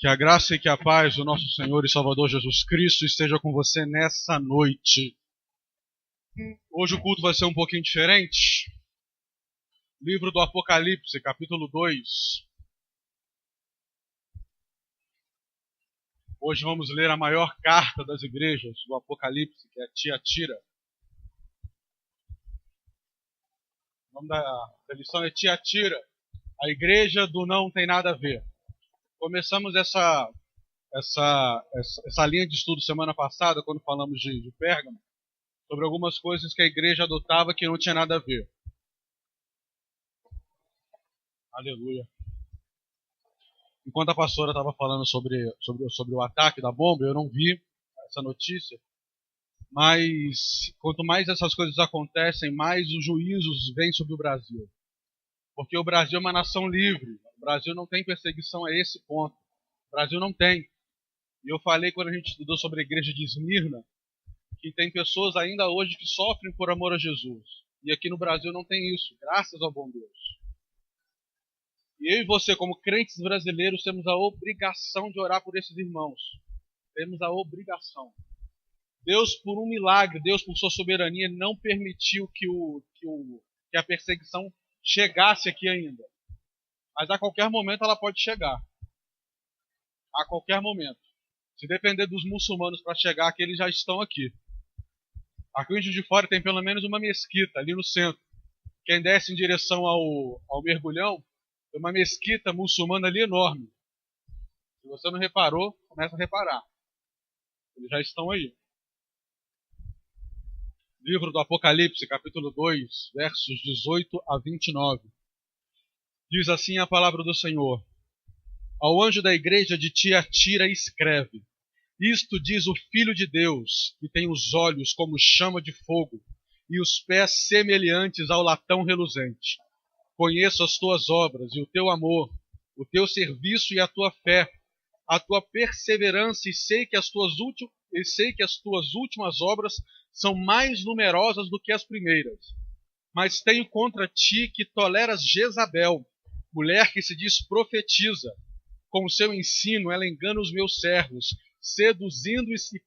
Que a graça e que a paz do nosso Senhor e Salvador Jesus Cristo esteja com você nessa noite. Hoje o culto vai ser um pouquinho diferente. Livro do Apocalipse, capítulo 2. Hoje vamos ler a maior carta das igrejas do Apocalipse, que é Tiatira. O nome da lição é Tiatira, a igreja do não tem nada a ver. Começamos essa linha de estudo semana passada, quando falamos de Pérgamo, sobre algumas coisas que a igreja adotava que não tinha nada a ver. Aleluia. Enquanto a pastora estava falando sobre o ataque da bomba, eu não vi essa notícia, mas quanto mais essas coisas acontecem, mais os juízos vêm sobre o Brasil. Porque o Brasil é uma nação livre, o Brasil não tem perseguição a esse ponto. O Brasil não tem. E eu falei quando a gente estudou sobre a igreja de Esmirna, que tem pessoas ainda hoje que sofrem por amor a Jesus. E aqui no Brasil não tem isso, graças ao bom Deus. E eu e você, como crentes brasileiros, temos a obrigação de orar por esses irmãos. Temos a obrigação. Deus, por um milagre, Deus, por sua soberania, não permitiu que a perseguição chegasse aqui ainda. Mas a qualquer momento ela pode chegar. A qualquer momento. Se depender dos muçulmanos para chegar aqui, eles já estão aqui. Aqui em Juiz de Fora tem pelo menos uma mesquita ali no centro. Quem desce em direção ao mergulhão, tem uma mesquita muçulmana ali enorme. Se você não reparou, começa a reparar. Eles já estão aí. Livro do Apocalipse, capítulo 2, versos 18 a 29. Diz assim a palavra do Senhor. Ao anjo da igreja de Tiatira escreve: Isto diz o Filho de Deus, que tem os olhos como chama de fogo e os pés semelhantes ao latão reluzente. Conheço as tuas obras e o teu amor, o teu serviço e a tua fé, a tua perseverança, e sei que as tuas últimas obras são mais numerosas do que as primeiras. Mas tenho contra ti que toleras Jezabel, mulher que se diz profetiza. Com o seu ensino ela engana os meus servos, seduzindo-se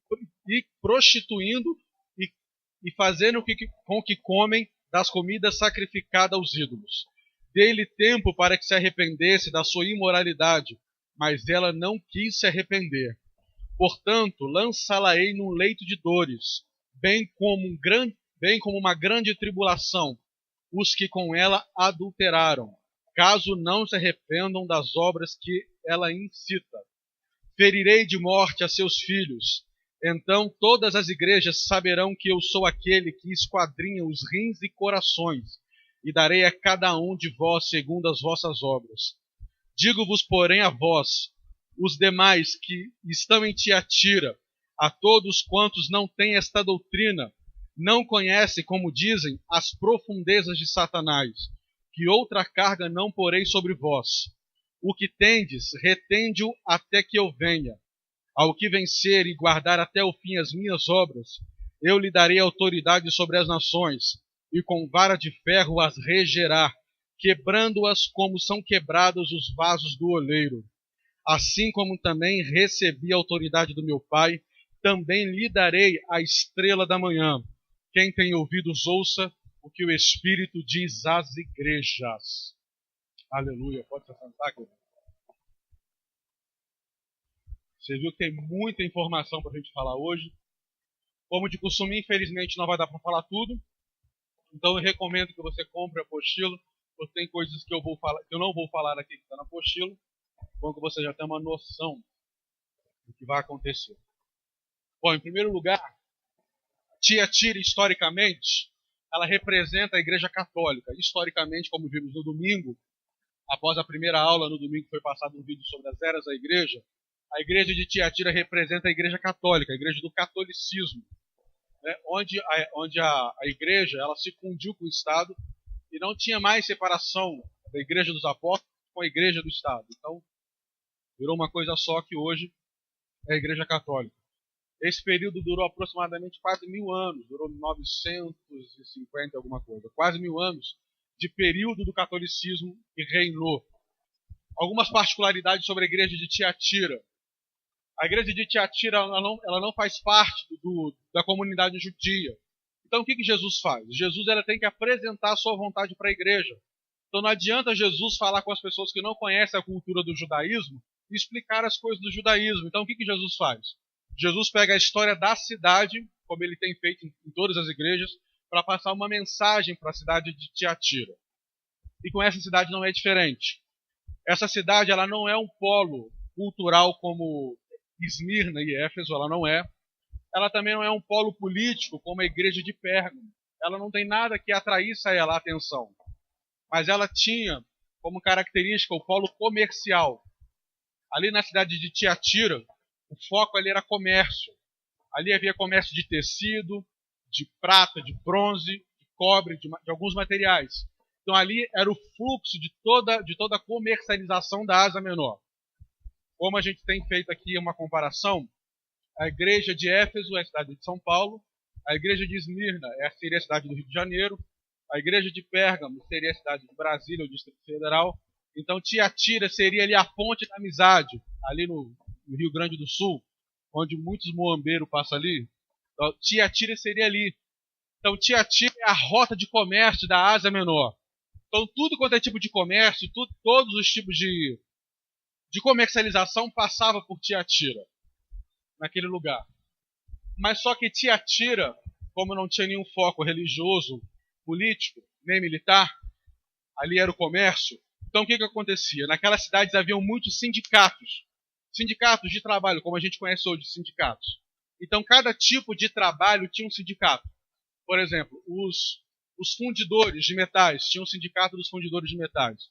e prostituindo e fazendo com que comem das comidas sacrificadas aos ídolos. Dei-lhe tempo para que se arrependesse da sua imoralidade, mas ela não quis se arrepender. Portanto, lançá-la-ei num leito de dores, bem como uma grande tribulação, os que com ela adulteraram, caso não se arrependam das obras que ela incita. Ferirei de morte a seus filhos. Então todas as igrejas saberão que eu sou aquele que esquadrinha os rins e corações, e darei a cada um de vós segundo as vossas obras. Digo-vos, porém, a vós, os demais que estão em Tiatira, a todos quantos não têm esta doutrina, não conhecem, como dizem, as profundezas de Satanás, que outra carga não porei sobre vós. O que tendes, retende-o até que eu venha. Ao que vencer e guardar até o fim as minhas obras, eu lhe darei autoridade sobre as nações, e com vara de ferro as regerá, quebrando-as como são quebrados os vasos do oleiro. Assim como também recebi a autoridade do meu Pai, também lhe darei a estrela da manhã. Quem tem ouvidos, ouça o que o Espírito diz às igrejas. Aleluia. Pode se sentar, querido. Você viu que tem muita informação para a gente falar hoje. Como de costume, infelizmente não vai dar para falar tudo. Então eu recomendo que você compre a apostila, porque tem coisas que eu não vou falar aqui que está na apostila. Bom que você já tem uma noção do que vai acontecer. Bom, em primeiro lugar, Tiatira, historicamente, ela representa a Igreja Católica. Historicamente, como vimos no domingo, após a primeira aula no domingo foi passado um vídeo sobre as eras da Igreja, a Igreja de Tiatira representa a Igreja Católica, a Igreja do Catolicismo, né? onde a Igreja ela se fundiu com o Estado e não tinha mais separação da Igreja dos Apóstolos com a Igreja do Estado. Então, virou uma coisa só que hoje é a Igreja Católica. Esse período durou aproximadamente quase 1000 anos, durou 950 alguma coisa, quase 1000 anos de período do catolicismo que reinou. Algumas particularidades sobre a igreja de Tiatira. A igreja de Tiatira ela não faz parte da comunidade judia. Então o que Jesus faz? Jesus ela tem que apresentar a sua vontade para a igreja. Então não adianta Jesus falar com as pessoas que não conhecem a cultura do judaísmo e explicar as coisas do judaísmo. Então o que Jesus faz? Jesus pega a história da cidade, como ele tem feito em todas as igrejas, para passar uma mensagem para a cidade de Tiatira. E com essa cidade não é diferente. Essa cidade ela não é um polo cultural como Esmirna e Éfeso, ela não é. Ela também não é um polo político como a igreja de Pérgamo. Ela não tem nada que atraísse a ela a atenção. Mas ela tinha como característica o polo comercial. Ali na cidade de Tiatira, o foco ali era comércio. Ali havia comércio de tecido, de prata, de bronze, de cobre, de alguns materiais. Então ali era o fluxo de toda a comercialização da Ásia Menor. Como a gente tem feito aqui uma comparação, a igreja de Éfeso é a cidade de São Paulo, a igreja de Esmirna seria a cidade do Rio de Janeiro, a igreja de Pérgamo seria a cidade de Brasília, o Distrito Federal. Então Tiatira seria ali a ponte da amizade, ali no Rio Grande do Sul, onde muitos moambeiros passam ali. Então, Tiatira seria ali. Então Tiatira é a rota de comércio da Ásia Menor. Então tudo quanto é tipo de comércio, todos os tipos de comercialização passava por Tiatira, naquele lugar. Mas só que Tiatira, como não tinha nenhum foco religioso, político, nem militar, ali era o comércio. Então o que acontecia? Naquelas cidades haviam muitos sindicatos. Sindicatos de trabalho, como a gente conhece hoje, sindicatos. Então cada tipo de trabalho tinha um sindicato. Por exemplo, os fundidores de metais, tinha um sindicato dos fundidores de metais.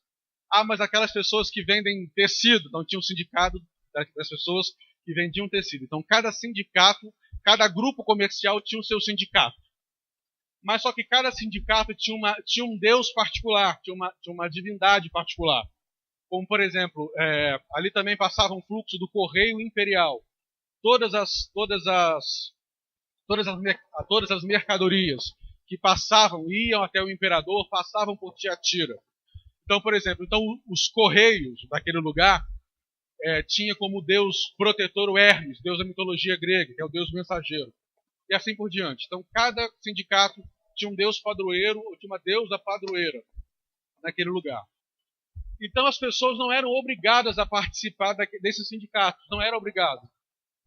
Ah, mas aquelas pessoas que vendem tecido, então tinha um sindicato das pessoas que vendiam tecido. Então cada sindicato, cada grupo comercial tinha o seu sindicato. Mas só que cada sindicato tinha um deus particular, tinha uma divindade particular. Como, por exemplo, ali também passava um fluxo do correio imperial. Todas as mercadorias que passavam, iam até o imperador, passavam por Tiatira. Então, por exemplo, os correios daquele lugar tinha como deus protetor o Hermes, deus da mitologia grega, que é o deus mensageiro. E assim por diante. Então, cada sindicato tinha um deus padroeiro ou tinha uma deusa padroeira naquele lugar. Então, as pessoas não eram obrigadas a participar desses sindicatos, não eram obrigadas.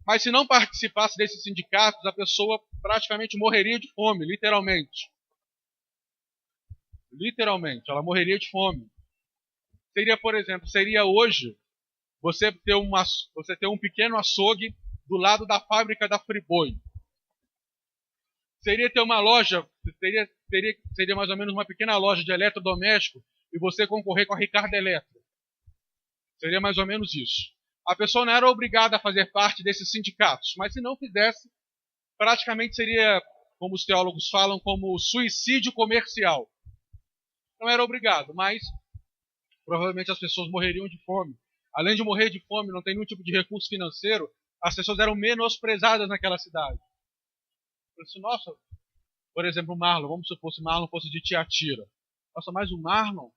Mas se não participasse desses sindicatos, a pessoa praticamente morreria de fome, literalmente. Literalmente, ela morreria de fome. Seria, por exemplo, hoje você ter um pequeno açougue do lado da fábrica da Friboi. Seria ter uma loja, seria mais ou menos uma pequena loja de eletrodoméstico e você concorrer com a Ricardo Eletro. Seria mais ou menos isso. A pessoa não era obrigada a fazer parte desses sindicatos, mas se não fizesse, praticamente seria, como os teólogos falam, como suicídio comercial. Não era obrigado, mas provavelmente as pessoas morreriam de fome. Além de morrer de fome, não tem nenhum tipo de recurso financeiro, as pessoas eram menosprezadas naquela cidade. Eu disse, nossa, por exemplo, o Marlon, vamos supor se Marlon fosse de Tiatira. Nossa, mas o Marlon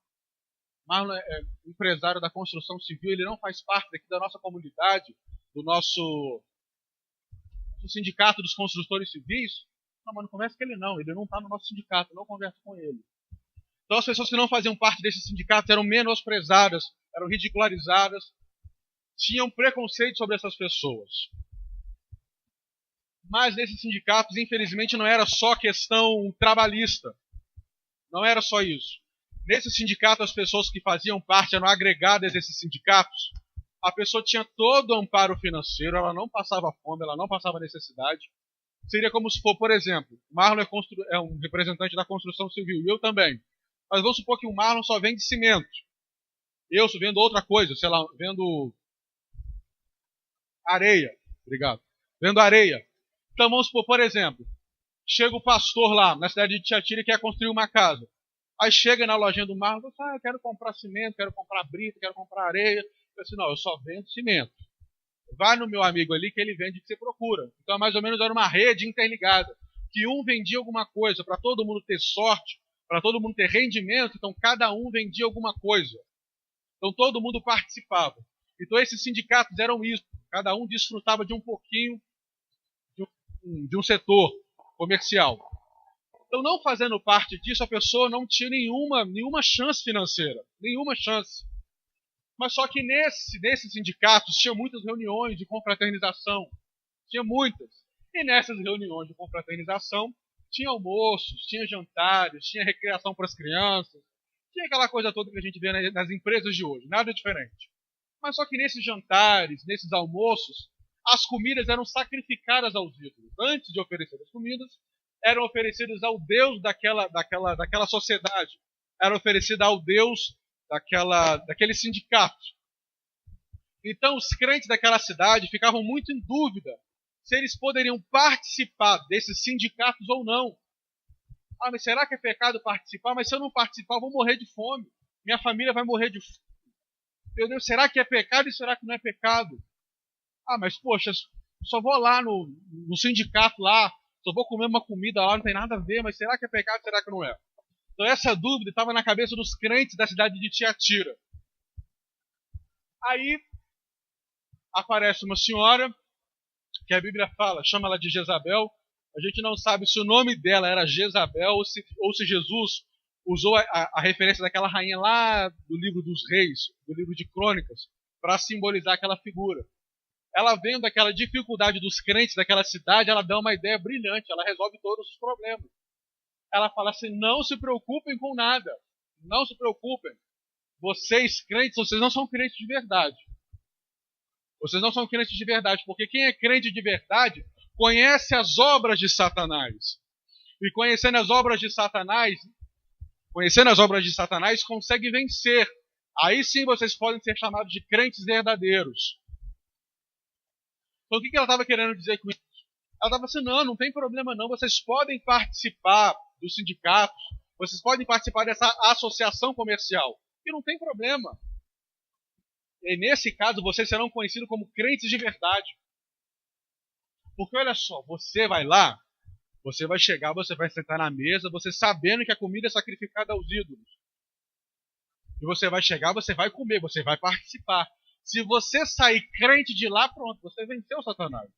é empresário da construção civil, ele não faz parte daqui da nossa comunidade, do nosso sindicato dos construtores civis. Não, mas não conversa com ele não está no nosso sindicato, não conversa com ele. Então as pessoas que não faziam parte desses sindicatos eram menosprezadas, eram ridicularizadas, tinham preconceito sobre essas pessoas. Mas nesses sindicatos, infelizmente, não era só questão trabalhista. Não era só isso. Nesse sindicato, as pessoas que faziam parte eram agregadas a esses sindicatos. A pessoa tinha todo o amparo financeiro, ela não passava fome, ela não passava necessidade. Seria como se for, por exemplo, o Marlon é um representante da construção civil, e eu também. Mas vamos supor que o Marlon só vende cimento. Eu só vendo outra coisa, sei lá, vendo areia. Obrigado. Vendo areia. Então vamos supor, por exemplo, chega o pastor lá na cidade de Tiatira e quer construir uma casa. Aí chega na lojinha do Marlon e fala, eu quero comprar cimento, quero comprar brita, quero comprar areia. Eu disse, não, eu só vendo cimento. Vai no meu amigo ali que ele vende o que você procura. Então mais ou menos era uma rede interligada, que um vendia alguma coisa para todo mundo ter sorte, para todo mundo ter rendimento, então cada um vendia alguma coisa. Então todo mundo participava. Então esses sindicatos eram isso. Cada um desfrutava de um pouquinho de um setor comercial. Então, não fazendo parte disso, a pessoa não tinha nenhuma chance financeira. Nenhuma chance. Mas só que nesses sindicatos tinha muitas reuniões de confraternização. Tinha muitas. E nessas reuniões de confraternização, tinha almoços, tinha jantares, tinha recreação para as crianças. Tinha aquela coisa toda que a gente vê nas empresas de hoje. Nada diferente. Mas só que nesses jantares, nesses almoços, as comidas eram sacrificadas aos ídolos. Antes de oferecer as comidas, eram oferecidas ao Deus daquela sociedade. Era oferecida ao Deus daquele sindicato. Então os crentes daquela cidade ficavam muito em dúvida se eles poderiam participar desses sindicatos ou não. Ah, mas será que é pecado participar? Mas se eu não participar, eu vou morrer de fome. Minha família vai morrer de fome. Meu Deus, será que é pecado e será que não é pecado? Ah, mas poxa, só vou lá no sindicato lá, só vou comer uma comida lá, não tem nada a ver, mas será que é pecado, será que não é? Então essa dúvida estava na cabeça dos crentes da cidade de Tiatira. Aí aparece uma senhora, que a Bíblia fala, chama ela de Jezabel. A gente não sabe se o nome dela era Jezabel ou se Jesus usou a referência daquela rainha lá do livro dos reis, do livro de crônicas, para simbolizar aquela figura. Ela vendo aquela dificuldade dos crentes daquela cidade, ela dá uma ideia brilhante, ela resolve todos os problemas. Ela fala assim, não se preocupem com nada, não se preocupem. Vocês crentes, vocês não são crentes de verdade. Vocês não são crentes de verdade, porque quem é crente de verdade conhece as obras de Satanás. E conhecendo as obras de Satanás, consegue vencer. Aí sim vocês podem ser chamados de crentes verdadeiros. Então o que ela estava querendo dizer com isso? Ela estava assim, não tem problema não, vocês podem participar dos sindicatos, vocês podem participar dessa associação comercial, e não tem problema. E nesse caso, vocês serão conhecidos como crentes de verdade. Porque olha só, você vai lá, você vai chegar, você vai sentar na mesa, você sabendo que a comida é sacrificada aos ídolos. E você vai chegar, você vai comer, você vai participar. Se você sair crente de lá, pronto, você venceu Satanás.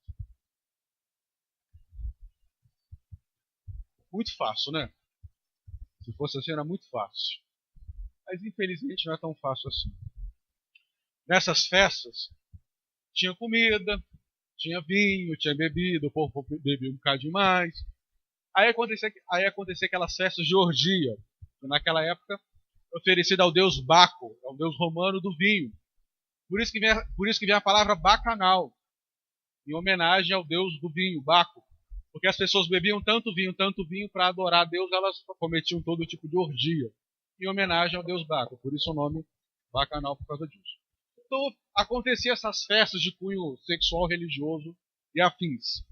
Muito fácil, né? Se fosse assim, era muito fácil. Mas infelizmente não é tão fácil assim. Nessas festas, tinha comida, tinha vinho, tinha bebida, o povo bebia um bocadinho mais. Aí acontecia aquelas festas de orgia, que naquela época oferecida ao deus Baco, ao deus romano do vinho. Por isso que vem a palavra bacanal, em homenagem ao deus do vinho, Baco. Porque as pessoas bebiam tanto vinho, para adorar a Deus, elas cometiam todo tipo de orgia, em homenagem ao deus Baco. Por isso o nome bacanal, por causa disso. Então, acontecia essas festas de cunho sexual, religioso e afins.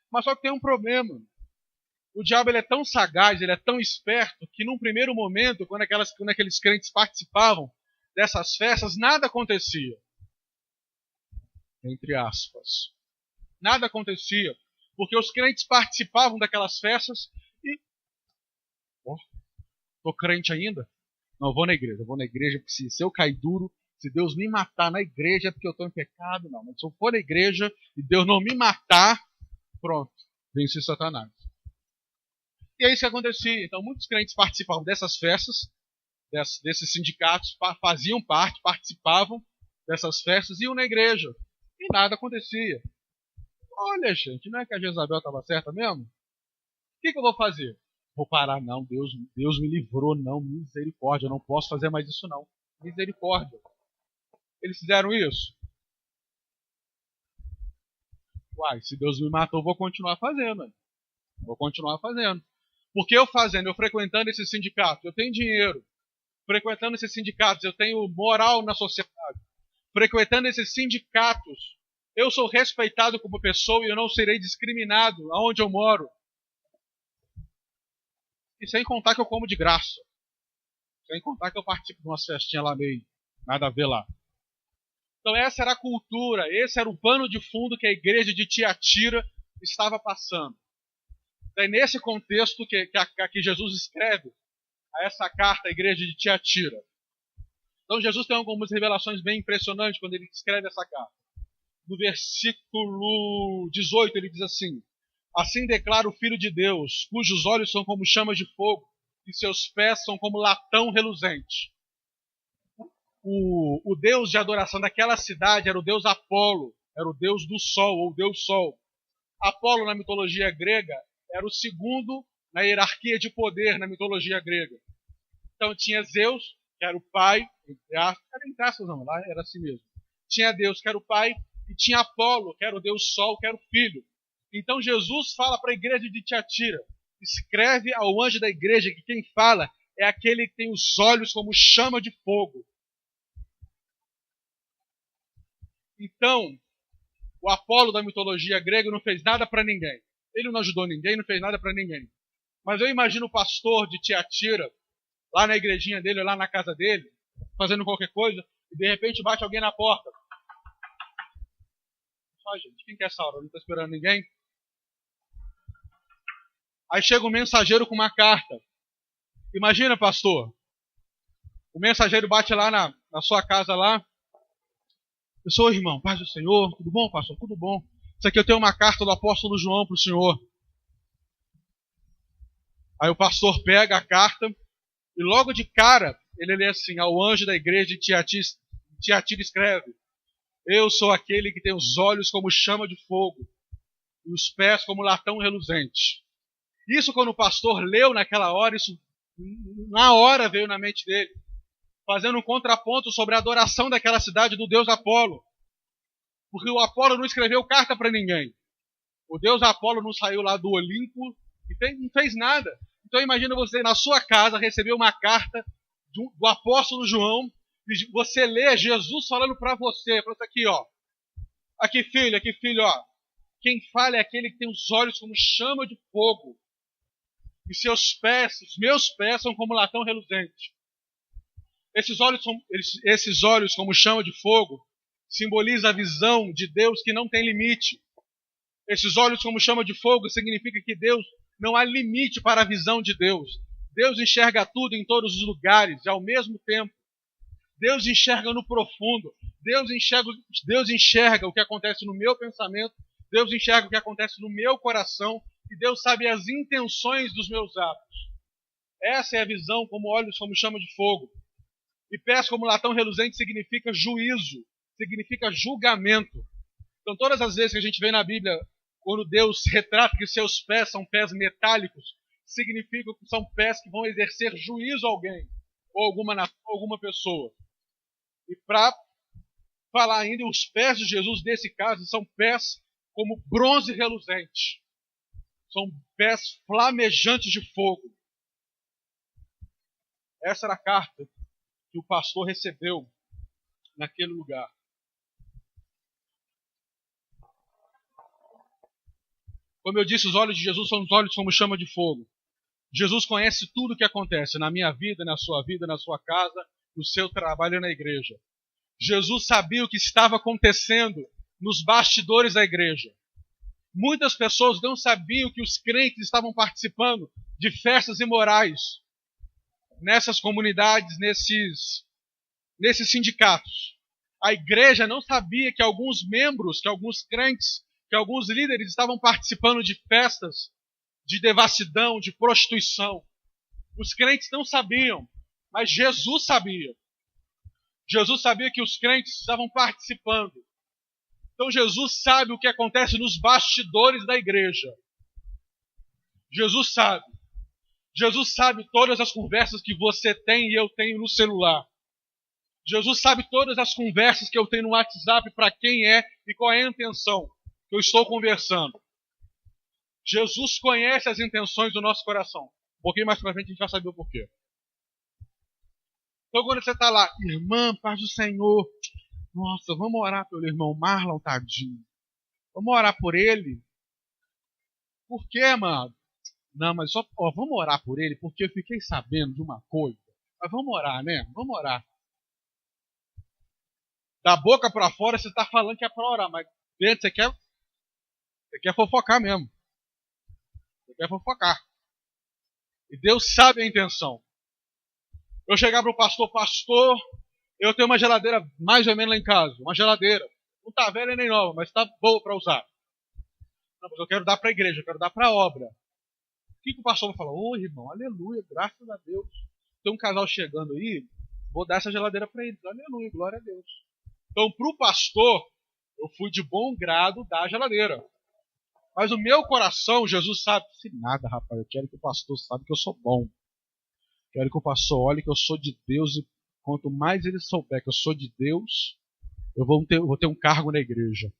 Mas só que tem um problema. O diabo ele é tão sagaz, ele é tão esperto, que num primeiro momento, quando aqueles crentes participavam dessas festas, nada acontecia. Entre aspas. Nada acontecia. Porque os crentes participavam daquelas festas e... Tô crente ainda? Não, eu vou na igreja porque se eu cair duro, se Deus me matar na igreja é porque eu estou em pecado. Não, mas se eu for na igreja e Deus não me matar, pronto, venci Satanás. E é isso que acontecia. Então muitos crentes participavam dessas festas, desses sindicatos, faziam parte, participavam dessas festas, iam na igreja. E nada acontecia. Olha, gente, não é que a Jezabel estava certa mesmo? O que eu vou fazer? Vou parar, não. Deus me livrou, não. Misericórdia, eu não posso fazer mais isso, não. Misericórdia. Eles fizeram isso? Uai, se Deus me matou, eu vou continuar fazendo. Vou continuar fazendo. Porque eu frequentando esses sindicatos, eu tenho dinheiro. Frequentando esses sindicatos, eu tenho moral na sociedade. Frequentando esses sindicatos, eu sou respeitado como pessoa e eu não serei discriminado aonde eu moro. E sem contar que eu como de graça. Sem contar que eu participo de umas festinhas lá meio, nada a ver lá. Então essa era a cultura, esse era o pano de fundo que a igreja de Tiatira estava passando. É nesse contexto que Jesus escreve essa carta à igreja de Tiatira. Então Jesus tem algumas revelações bem impressionantes quando ele escreve essa carta. No versículo 18 ele diz assim: assim declara o Filho de Deus, cujos olhos são como chamas de fogo e seus pés são como latão reluzente. O deus de adoração daquela cidade era o deus Apolo, era o deus do sol, ou deus sol. Apolo, na mitologia grega, era o segundo na hierarquia de poder na mitologia grega. Então tinha Zeus, que era o pai, era assim mesmo. Tinha Deus, que era o pai, e tinha Apolo, que era o deus sol, que era o filho. Então Jesus fala para a igreja de Tiatira, escreve ao anjo da igreja que quem fala é aquele que tem os olhos como chama de fogo. Então, o Apolo da mitologia grega não fez nada para ninguém. Ele não ajudou ninguém, não fez nada para ninguém. Mas eu imagino o pastor de Tiatira, lá na igrejinha dele, lá na casa dele, fazendo qualquer coisa, e de repente bate alguém na porta. Ai, gente, quem que é essa hora? Não está esperando ninguém? Aí chega um mensageiro com uma carta. Imagina, pastor, o mensageiro bate lá na sua casa lá. Eu sou irmão, paz do Senhor, tudo bom, pastor? Tudo bom. Isso aqui eu tenho uma carta do apóstolo João para o senhor. Aí o pastor pega a carta e logo de cara ele lê assim: ao anjo da igreja de Tiatira escreve: eu sou aquele que tem os olhos como chama de fogo e os pés como latão reluzente. Isso quando o pastor leu naquela hora, isso na hora veio na mente dele, fazendo um contraponto sobre a adoração daquela cidade do deus Apolo. Porque o Apolo não escreveu carta para ninguém. O deus Apolo não saiu lá do Olimpo e não fez nada. Então imagina você na sua casa receber uma carta do apóstolo João, e você lê Jesus falando para você, falando aqui, ó. Aqui filho, ó. Quem fala é aquele que tem os olhos como chama de fogo. E seus pés, os meus pés, são como latão reluzente. Esses olhos como chama de fogo, simboliza a visão de Deus que não tem limite. Esses olhos como chama de fogo significa que Deus não há limite para a visão de Deus. Deus enxerga tudo em todos os lugares e ao mesmo tempo. Deus enxerga no profundo. Deus enxerga o que acontece no meu pensamento. Deus enxerga o que acontece no meu coração. E Deus sabe as intenções dos meus atos. Essa é a visão como olhos como chama de fogo. E pés como latão reluzente significa juízo, significa julgamento. Então todas as vezes que a gente vê na Bíblia, quando Deus retrata que seus pés são pés metálicos, significa que são pés que vão exercer juízo a alguém, ou alguma pessoa. E para falar ainda, os pés de Jesus, nesse caso, são pés como bronze reluzente. São pés flamejantes de fogo. Essa era a carta que o pastor recebeu naquele lugar. Como eu disse, os olhos de Jesus são os olhos como chama de fogo. Jesus conhece tudo o que acontece na minha vida, na sua casa, no seu trabalho e na igreja. Jesus sabia o que estava acontecendo nos bastidores da igreja. Muitas pessoas não sabiam que os crentes estavam participando de festas imorais nessas comunidades, nesses sindicatos. A igreja não sabia que alguns membros, que alguns crentes, que alguns líderes estavam participando de festas de devassidão, de prostituição. Os crentes não sabiam, mas Jesus sabia. Jesus sabia que os crentes estavam participando. Então Jesus sabe o que acontece nos bastidores da igreja. Jesus sabe. Jesus sabe todas as conversas que você tem e eu tenho no celular. Jesus sabe todas as conversas que eu tenho no WhatsApp, para quem é e qual é a intenção que eu estou conversando. Jesus conhece as intenções do nosso coração. Um pouquinho mais para frente a gente vai saber o porquê. Então quando você está lá, irmã, paz do Senhor, nossa, vamos orar pelo irmão Marlon, tadinho. Vamos orar por ele. Por quê, mano? Não, mas só, vamos orar por ele, porque eu fiquei sabendo de uma coisa. Mas vamos orar, né? Vamos orar. Da boca para fora você está falando que é para orar, mas dentro você quer fofocar mesmo. Você quer fofocar. E Deus sabe a intenção. Eu chegar para o pastor, Eu tenho uma geladeira mais ou menos lá em casa, uma geladeira. Não está velha nem nova, mas está boa para usar. Não, mas eu quero dar para a igreja, eu quero dar para a obra. O que o pastor vai falar? Ô, irmão, aleluia, graças a Deus. Tem um casal chegando aí, vou dar essa geladeira para eles. Aleluia, glória a Deus. Então, para o pastor, eu fui de bom grado dar a geladeira. Mas o meu coração, Jesus sabe, se nada, rapaz, eu quero que o pastor saiba que eu sou bom. Quero que o pastor olhe que eu sou de Deus e quanto mais ele souber que eu sou de Deus, eu vou ter um cargo na igreja.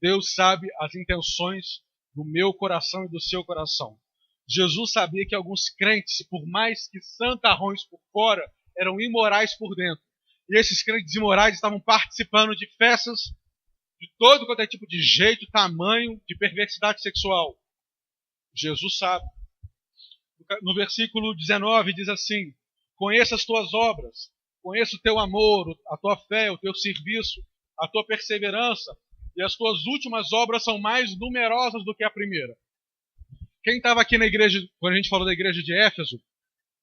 Deus sabe as intenções do meu coração e do seu coração. Jesus sabia que alguns crentes, por mais que santarrões por fora, eram imorais por dentro. E esses crentes imorais estavam participando de festas de todo quanto é tipo de jeito, tamanho, de perversidade sexual. Jesus sabe. No versículo 19 diz assim: conheça as tuas obras, conheça o teu amor, a tua fé, o teu serviço, a tua perseverança, e as tuas últimas obras são mais numerosas do que a primeira. Quem estava aqui na igreja, quando a gente falou da igreja de Éfeso,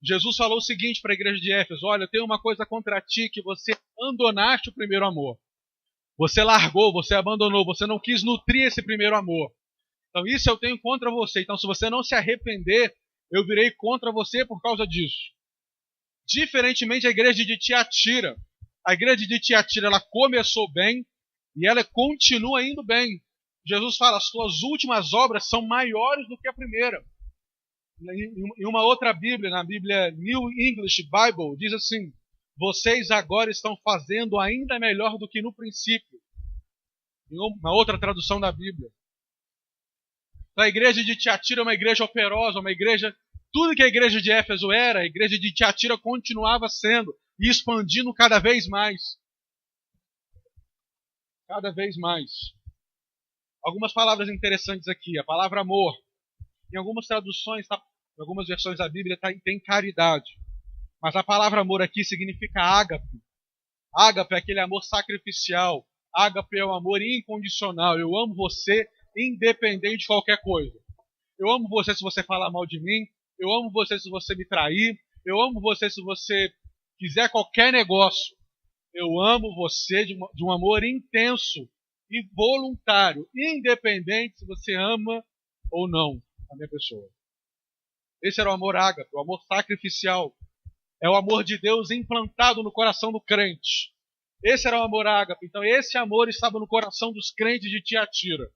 Jesus falou o seguinte para a igreja de Éfeso: olha, eu tenho uma coisa contra ti, que você abandonaste o primeiro amor. Você largou, você abandonou, você não quis nutrir esse primeiro amor. Então isso eu tenho contra você. Então se você não se arrepender, eu virei contra você por causa disso. Diferentemente da igreja de Tiatira. A igreja de Tiatira, ela começou bem e ela continua indo bem. Jesus fala, as tuas últimas obras são maiores do que a primeira. Em uma outra Bíblia, na Bíblia New English Bible, diz assim: vocês agora estão fazendo ainda melhor do que no princípio. Em uma outra tradução da Bíblia. Então, a igreja de Tiatira é uma igreja operosa, uma igreja... Tudo que a igreja de Éfeso era, a igreja de Tiatira continuava sendo e expandindo cada vez mais. Cada vez mais. Algumas palavras interessantes aqui. A palavra amor. Em algumas traduções, em algumas versões da Bíblia, tem caridade. Mas a palavra amor aqui significa ágape. Ágape é aquele amor sacrificial. Ágape é o amor incondicional. Eu amo você independente de qualquer coisa. Eu amo você se você falar mal de mim. Eu amo você se você me trair. Eu amo você se você fizer qualquer negócio. Eu amo você de um amor intenso e voluntário, independente se você ama ou não a minha pessoa. Esse era o amor ágape, o amor sacrificial. É o amor de Deus implantado no coração do crente. Esse era o amor ágape. Então esse amor estava no coração dos crentes de Tiatira.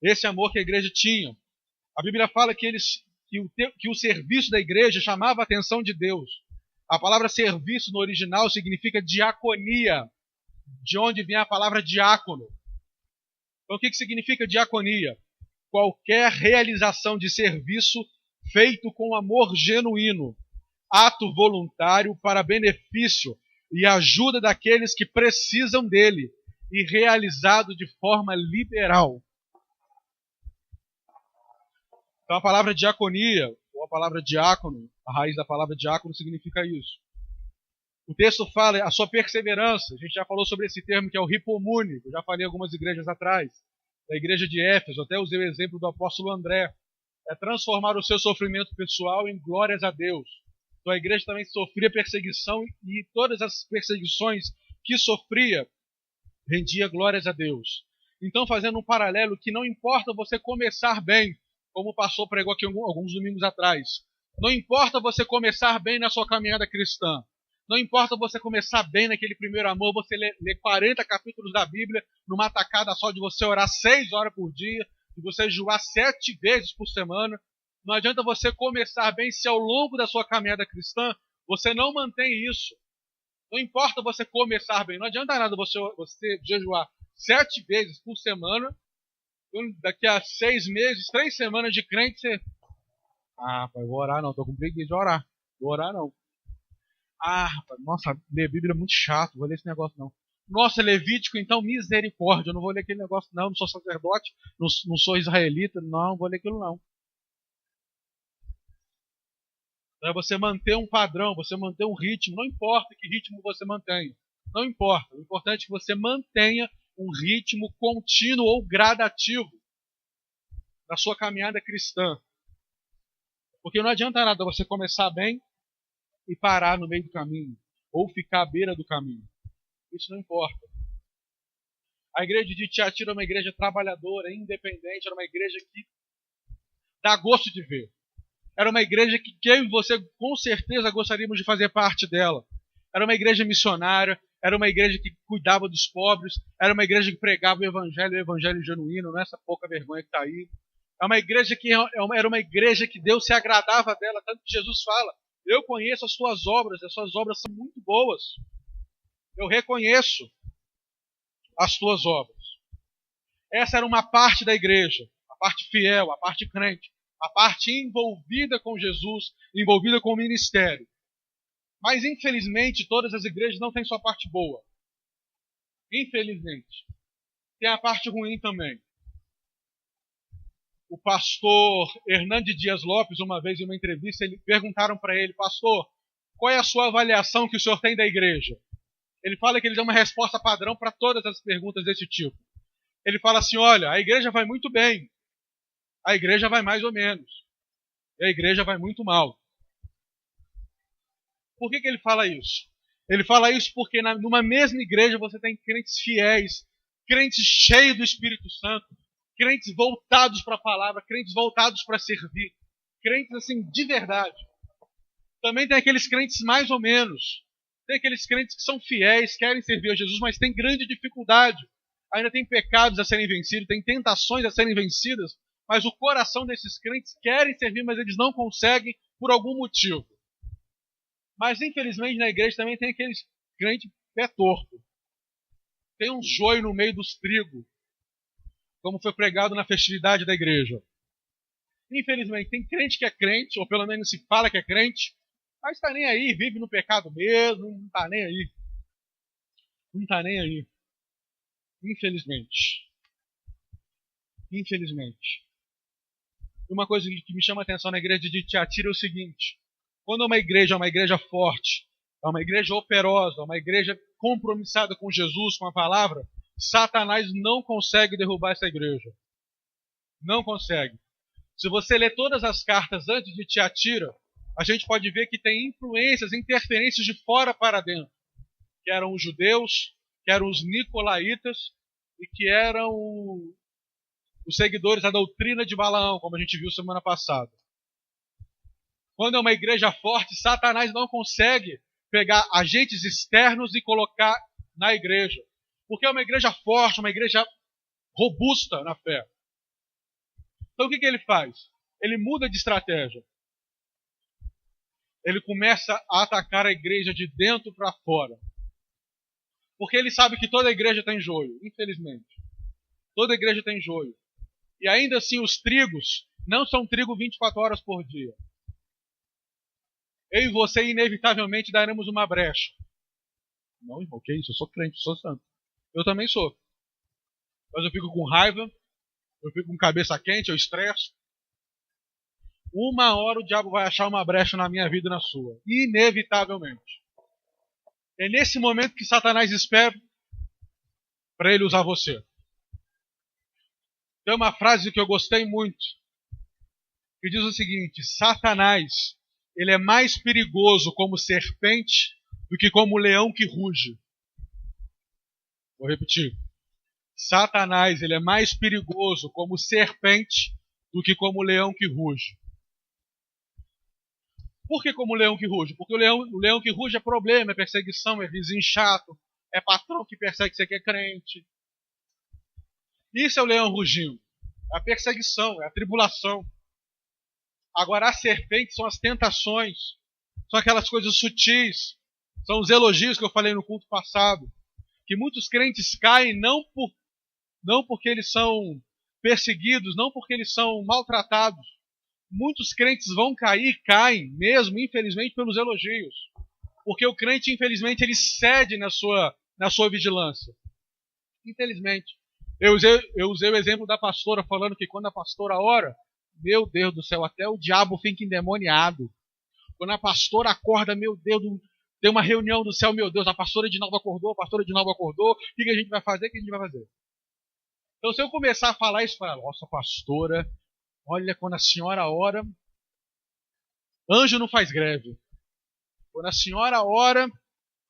Esse amor que a igreja tinha. A Bíblia fala que o serviço da igreja chamava a atenção de Deus. A palavra serviço no original significa diaconia, de onde vem a palavra diácono. Então o que significa diaconia? Qualquer realização de serviço feito com amor genuíno, ato voluntário para benefício e ajuda daqueles que precisam dele e realizado de forma liberal. Então a palavra diaconia, ou a palavra diácono, a raiz da palavra diácono significa isso. O texto fala a sua perseverança. A gente já falou sobre esse termo que é o hipomune. Eu já falei algumas igrejas atrás. Da igreja de Éfeso, até usei o exemplo do apóstolo André. É transformar o seu sofrimento pessoal em glórias a Deus. Então a igreja também sofria perseguição e todas as perseguições que sofria rendia glórias a Deus. Então fazendo um paralelo que não importa você começar bem, como o pastor pregou aqui alguns domingos atrás. Não importa você começar bem na sua caminhada cristã. Não importa você começar bem naquele primeiro amor, você ler 40 capítulos da Bíblia numa tacada só, de você orar 6 horas por dia, de você jejuar 7 vezes por semana. Não adianta você começar bem se ao longo da sua caminhada cristã você não mantém isso. Não importa você começar bem, não adianta nada você jejuar 7 vezes por semana, daqui a 6 meses, 3 semanas de crente, você... Ah, pai, vou orar não, estou com preguiça de orar. Vou orar não. Ah, rapaz, nossa, ler Bíblia é muito chato, vou ler esse negócio não. Nossa, Levítico, então, misericórdia, eu não vou ler aquele negócio não sou sacerdote, não sou israelita, não vou ler aquilo não. Então é você manter um padrão, você manter um ritmo, não importa que ritmo você mantenha, não importa, o importante é que você mantenha um ritmo contínuo ou gradativo na sua caminhada cristã. Porque não adianta nada você começar bem, e parar no meio do caminho, ou ficar à beira do caminho. Isso não importa. A igreja de Tiatira era uma igreja trabalhadora, independente, era uma igreja que dá gosto de ver. Era uma igreja que eu e você com certeza gostaríamos de fazer parte dela. Era uma igreja missionária, era uma igreja que cuidava dos pobres, era uma igreja que pregava o evangelho genuíno, não é essa pouca vergonha que está aí. É uma igreja que era uma igreja que Deus se agradava dela, tanto que Jesus fala: eu conheço as suas obras são muito boas. Eu reconheço as tuas obras. Essa era uma parte da igreja, a parte fiel, a parte crente, a parte envolvida com Jesus, envolvida com o ministério. Mas, infelizmente, todas as igrejas não têm só parte boa. Infelizmente. Tem a parte ruim também. O pastor Hernandes Dias Lopes, uma vez em uma entrevista, perguntaram para ele: pastor, qual é a sua avaliação que o senhor tem da igreja? Ele fala que ele dá uma resposta padrão para todas as perguntas desse tipo. Ele fala assim: olha, a igreja vai muito bem, a igreja vai mais ou menos, e a igreja vai muito mal. Por que ele fala isso? Ele fala isso porque numa mesma igreja você tem crentes fiéis, crentes cheios do Espírito Santo, crentes voltados para a palavra, crentes voltados para servir, crentes assim de verdade. Também tem aqueles crentes mais ou menos. Tem aqueles crentes que são fiéis, querem servir a Jesus, mas têm grande dificuldade. Ainda tem pecados a serem vencidos, tem tentações a serem vencidas, mas o coração desses crentes querem servir, mas eles não conseguem por algum motivo. Mas, infelizmente, na igreja também tem aqueles crentes pé torto. Tem um joio no meio dos trigos, como foi pregado na festividade da igreja. Infelizmente, tem crente que é crente, ou pelo menos se fala que é crente, mas está nem aí, vive no pecado mesmo, não está nem aí. Não está nem aí. Infelizmente. Infelizmente. Uma coisa que me chama a atenção na igreja de Tiatira é o seguinte: quando uma igreja é uma igreja forte, é uma igreja operosa, é uma igreja compromissada com Jesus, com a palavra, Satanás não consegue derrubar essa igreja. Não consegue. Se você ler todas as cartas antes de Tiatira, a gente pode ver que tem influências, interferências de fora para dentro, que eram os judeus, que eram os nicolaítas e que eram os seguidores da doutrina de Balaão, como a gente viu semana passada. Quando é uma igreja forte, Satanás não consegue pegar agentes externos e colocar na igreja, porque é uma igreja forte, uma igreja robusta na fé. Então o que ele faz? Ele muda de estratégia. Ele começa a atacar a igreja de dentro para fora. Porque ele sabe que toda igreja tem joio, infelizmente. Toda igreja tem joio. E ainda assim os trigos não são trigo 24 horas por dia. Eu e você inevitavelmente daremos uma brecha. Não, irmão, que isso? Eu sou crente, sou santo. Eu também sou. Mas eu fico com raiva, eu fico com cabeça quente, eu estresso. Uma hora o diabo vai achar uma brecha na minha vida e na sua. Inevitavelmente. É nesse momento que Satanás espera para ele usar você. Tem uma frase que eu gostei muito, que diz o seguinte: Satanás, ele é mais perigoso como serpente do que como leão que ruge. Vou repetir. Satanás, ele é mais perigoso como serpente do que como leão que ruge. Por que como leão que ruge? Porque o leão que ruge é problema, é perseguição, é vizinho chato, é patrão que persegue você que é crente. Isso é o leão rugindo. É a perseguição, é a tribulação. Agora, a serpente são as tentações, são aquelas coisas sutis, são os elogios que eu falei no culto passado, que muitos crentes caem não porque eles são perseguidos, não porque eles são maltratados. Muitos crentes vão cair, caem mesmo, infelizmente, pelos elogios. Porque o crente, infelizmente, ele cede na sua vigilância. Infelizmente. Eu usei o exemplo da pastora falando que quando a pastora ora, meu Deus do céu, até o diabo fica endemoniado. Quando a pastora acorda, meu Deus, tem uma reunião do céu, meu Deus, a pastora de novo acordou, o que a gente vai fazer, Então se eu começar a falar isso, fala, nossa pastora, olha, quando a senhora ora, anjo não faz greve. Quando a senhora ora,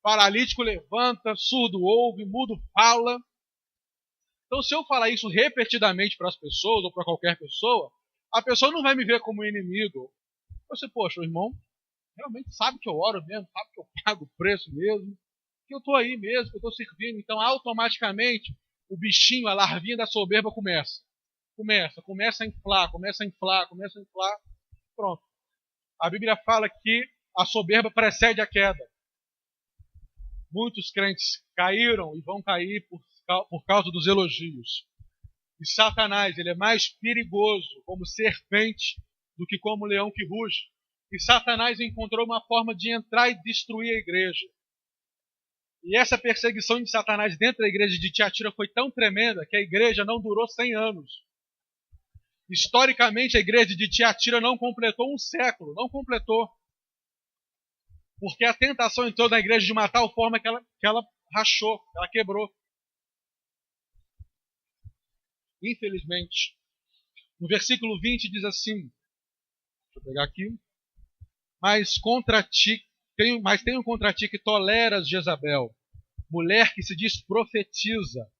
paralítico levanta, surdo ouve, mudo fala. Então, se eu falar isso repetidamente para as pessoas ou para qualquer pessoa, a pessoa não vai me ver como inimigo. Você, poxa, o irmão realmente sabe que eu oro mesmo, sabe que eu pago o preço mesmo, que eu estou aí mesmo, que eu estou servindo. Então, automaticamente, o bichinho, a larvinha da soberba começa a inflar, começa a inflar. Pronto. A Bíblia fala que a soberba precede a queda. Muitos crentes caíram e vão cair por causa dos elogios. E Satanás, ele é mais perigoso como serpente do que como leão que ruge. E Satanás encontrou uma forma de entrar e destruir a igreja. E essa perseguição de Satanás dentro da igreja de Tiatira foi tão tremenda que a igreja não durou 100 anos. Historicamente, a igreja de Tiatira não completou um século, não completou. Porque a tentação entrou na igreja de uma tal forma que ela rachou, ela quebrou. Infelizmente. No versículo 20 diz assim, deixa eu pegar aqui, mas tenho contra ti que toleras Jezabel, mulher que se diz profetiza.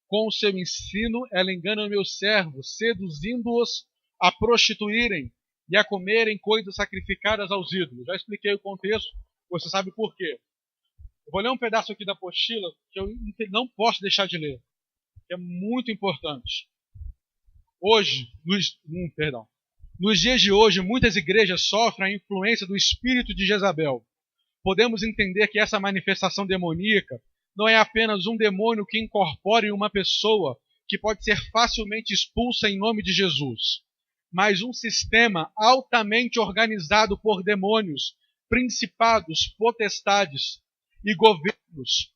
Com o seu ensino, ela engana meus servos, seduzindo-os a prostituírem e a comerem coisas sacrificadas aos ídolos. Já expliquei o contexto, você sabe por quê. Eu vou ler um pedaço aqui da apostila que eu não posso deixar de ler, que é muito importante. Nos dias de hoje, muitas igrejas sofrem a influência do espírito de Jezabel. Podemos entender que essa manifestação demoníaca não é apenas um demônio que incorpora em uma pessoa que pode ser facilmente expulsa em nome de Jesus, mas um sistema altamente organizado por demônios, principados, potestades e governos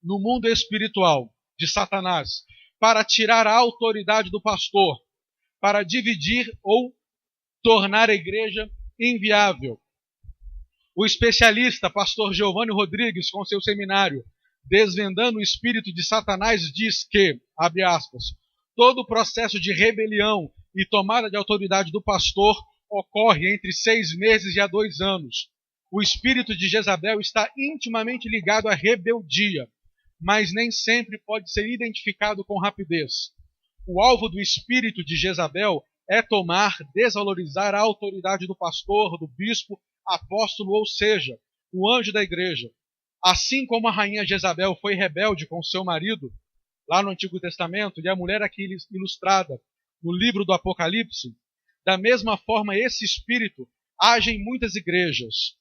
no mundo espiritual de Satanás, para tirar a autoridade do pastor, para dividir ou tornar a igreja inviável. O especialista, pastor Giovanni Rodrigues, com seu seminário Desvendando o Espírito de Satanás, diz que, abre aspas, todo o processo de rebelião e tomada de autoridade do pastor ocorre entre 6 meses e 2 anos. O espírito de Jezabel está intimamente ligado à rebeldia, mas nem sempre pode ser identificado com rapidez. O alvo do espírito de Jezabel é tomar, desvalorizar a autoridade do pastor, do bispo, apóstolo, ou seja, o anjo da igreja. Assim como a rainha Jezabel foi rebelde com seu marido, lá no Antigo Testamento, e a mulher aqui ilustrada no livro do Apocalipse, da mesma forma esse espírito age em muitas igrejas.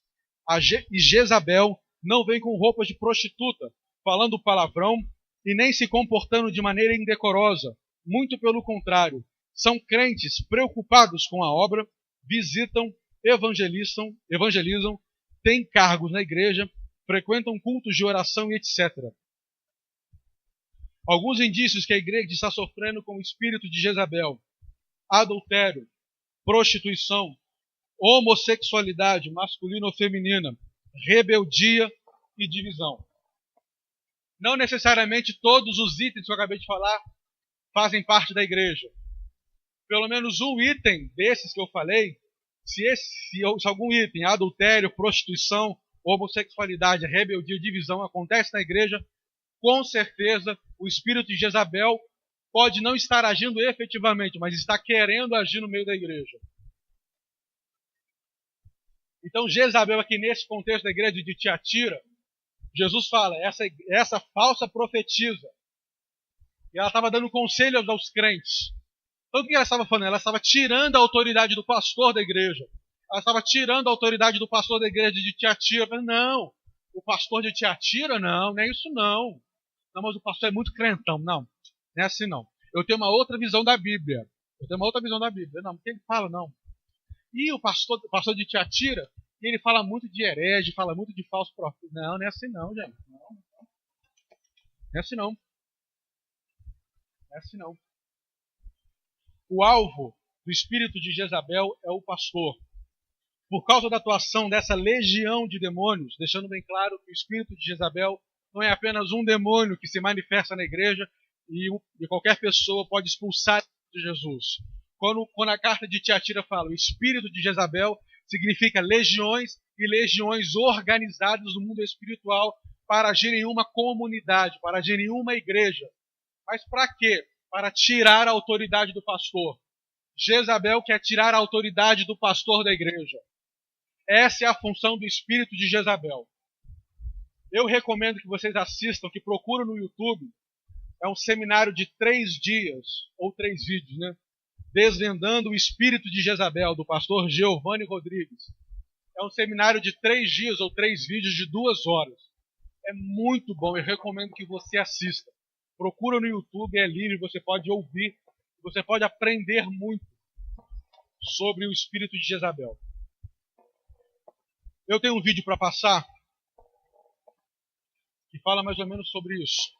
E Jezabel não vem com roupas de prostituta, falando palavrão e nem se comportando de maneira indecorosa. Muito pelo contrário, são crentes preocupados com a obra, visitam, evangelizam, têm cargos na igreja, frequentam cultos de oração e etc. Alguns indícios que a igreja está sofrendo com o espírito de Jezabel: adultério, prostituição, homossexualidade, masculina ou feminina, rebeldia e divisão. Não necessariamente todos os itens que eu acabei de falar fazem parte da igreja. Pelo menos um item desses que eu falei, se algum item, adultério, prostituição, homossexualidade, rebeldia e divisão acontece na igreja, com certeza o espírito de Jezabel pode não estar agindo efetivamente, mas está querendo agir no meio da igreja. Então Jezabel aqui nesse contexto da igreja de Tiatira, Jesus fala, essa falsa profetisa, e ela estava dando conselhos aos crentes. Então o que ela estava falando? Ela estava tirando a autoridade do pastor da igreja. Ela estava tirando a autoridade do pastor da igreja de Tiatira. Não, o pastor de Tiatira, não é isso não. Não, mas o pastor é muito crentão. Não é assim não. Eu tenho uma outra visão da Bíblia. Não, porque ele fala não. E o pastor de Tiatira, ele fala muito de herege, fala muito de falso profeta. Não é assim não, gente. Não é assim não. Não é assim não. O alvo do espírito de Jezabel é o pastor. Por causa da atuação dessa legião de demônios, deixando bem claro que o espírito de Jezabel não é apenas um demônio que se manifesta na igreja e qualquer pessoa pode expulsar de Jesus. Quando a carta de Tiatira fala o espírito de Jezabel, significa legiões e legiões organizadas no mundo espiritual para agir em uma comunidade, para agir em uma igreja. Mas para quê? Para tirar a autoridade do pastor. Jezabel quer tirar a autoridade do pastor da igreja. Essa é a função do espírito de Jezabel. Eu recomendo que vocês assistam, que procurem no YouTube. É um seminário de 3 dias, ou 3 vídeos, né? Desvendando o espírito de Jezabel, do pastor Giovanni Rodrigues. É um seminário de 3 dias, ou 3 vídeos de 2 horas. É muito bom, eu recomendo que você assista. Procura no YouTube, é livre, você pode ouvir, você pode aprender muito sobre o espírito de Jezabel. Eu tenho um vídeo para passar que fala mais ou menos sobre isso.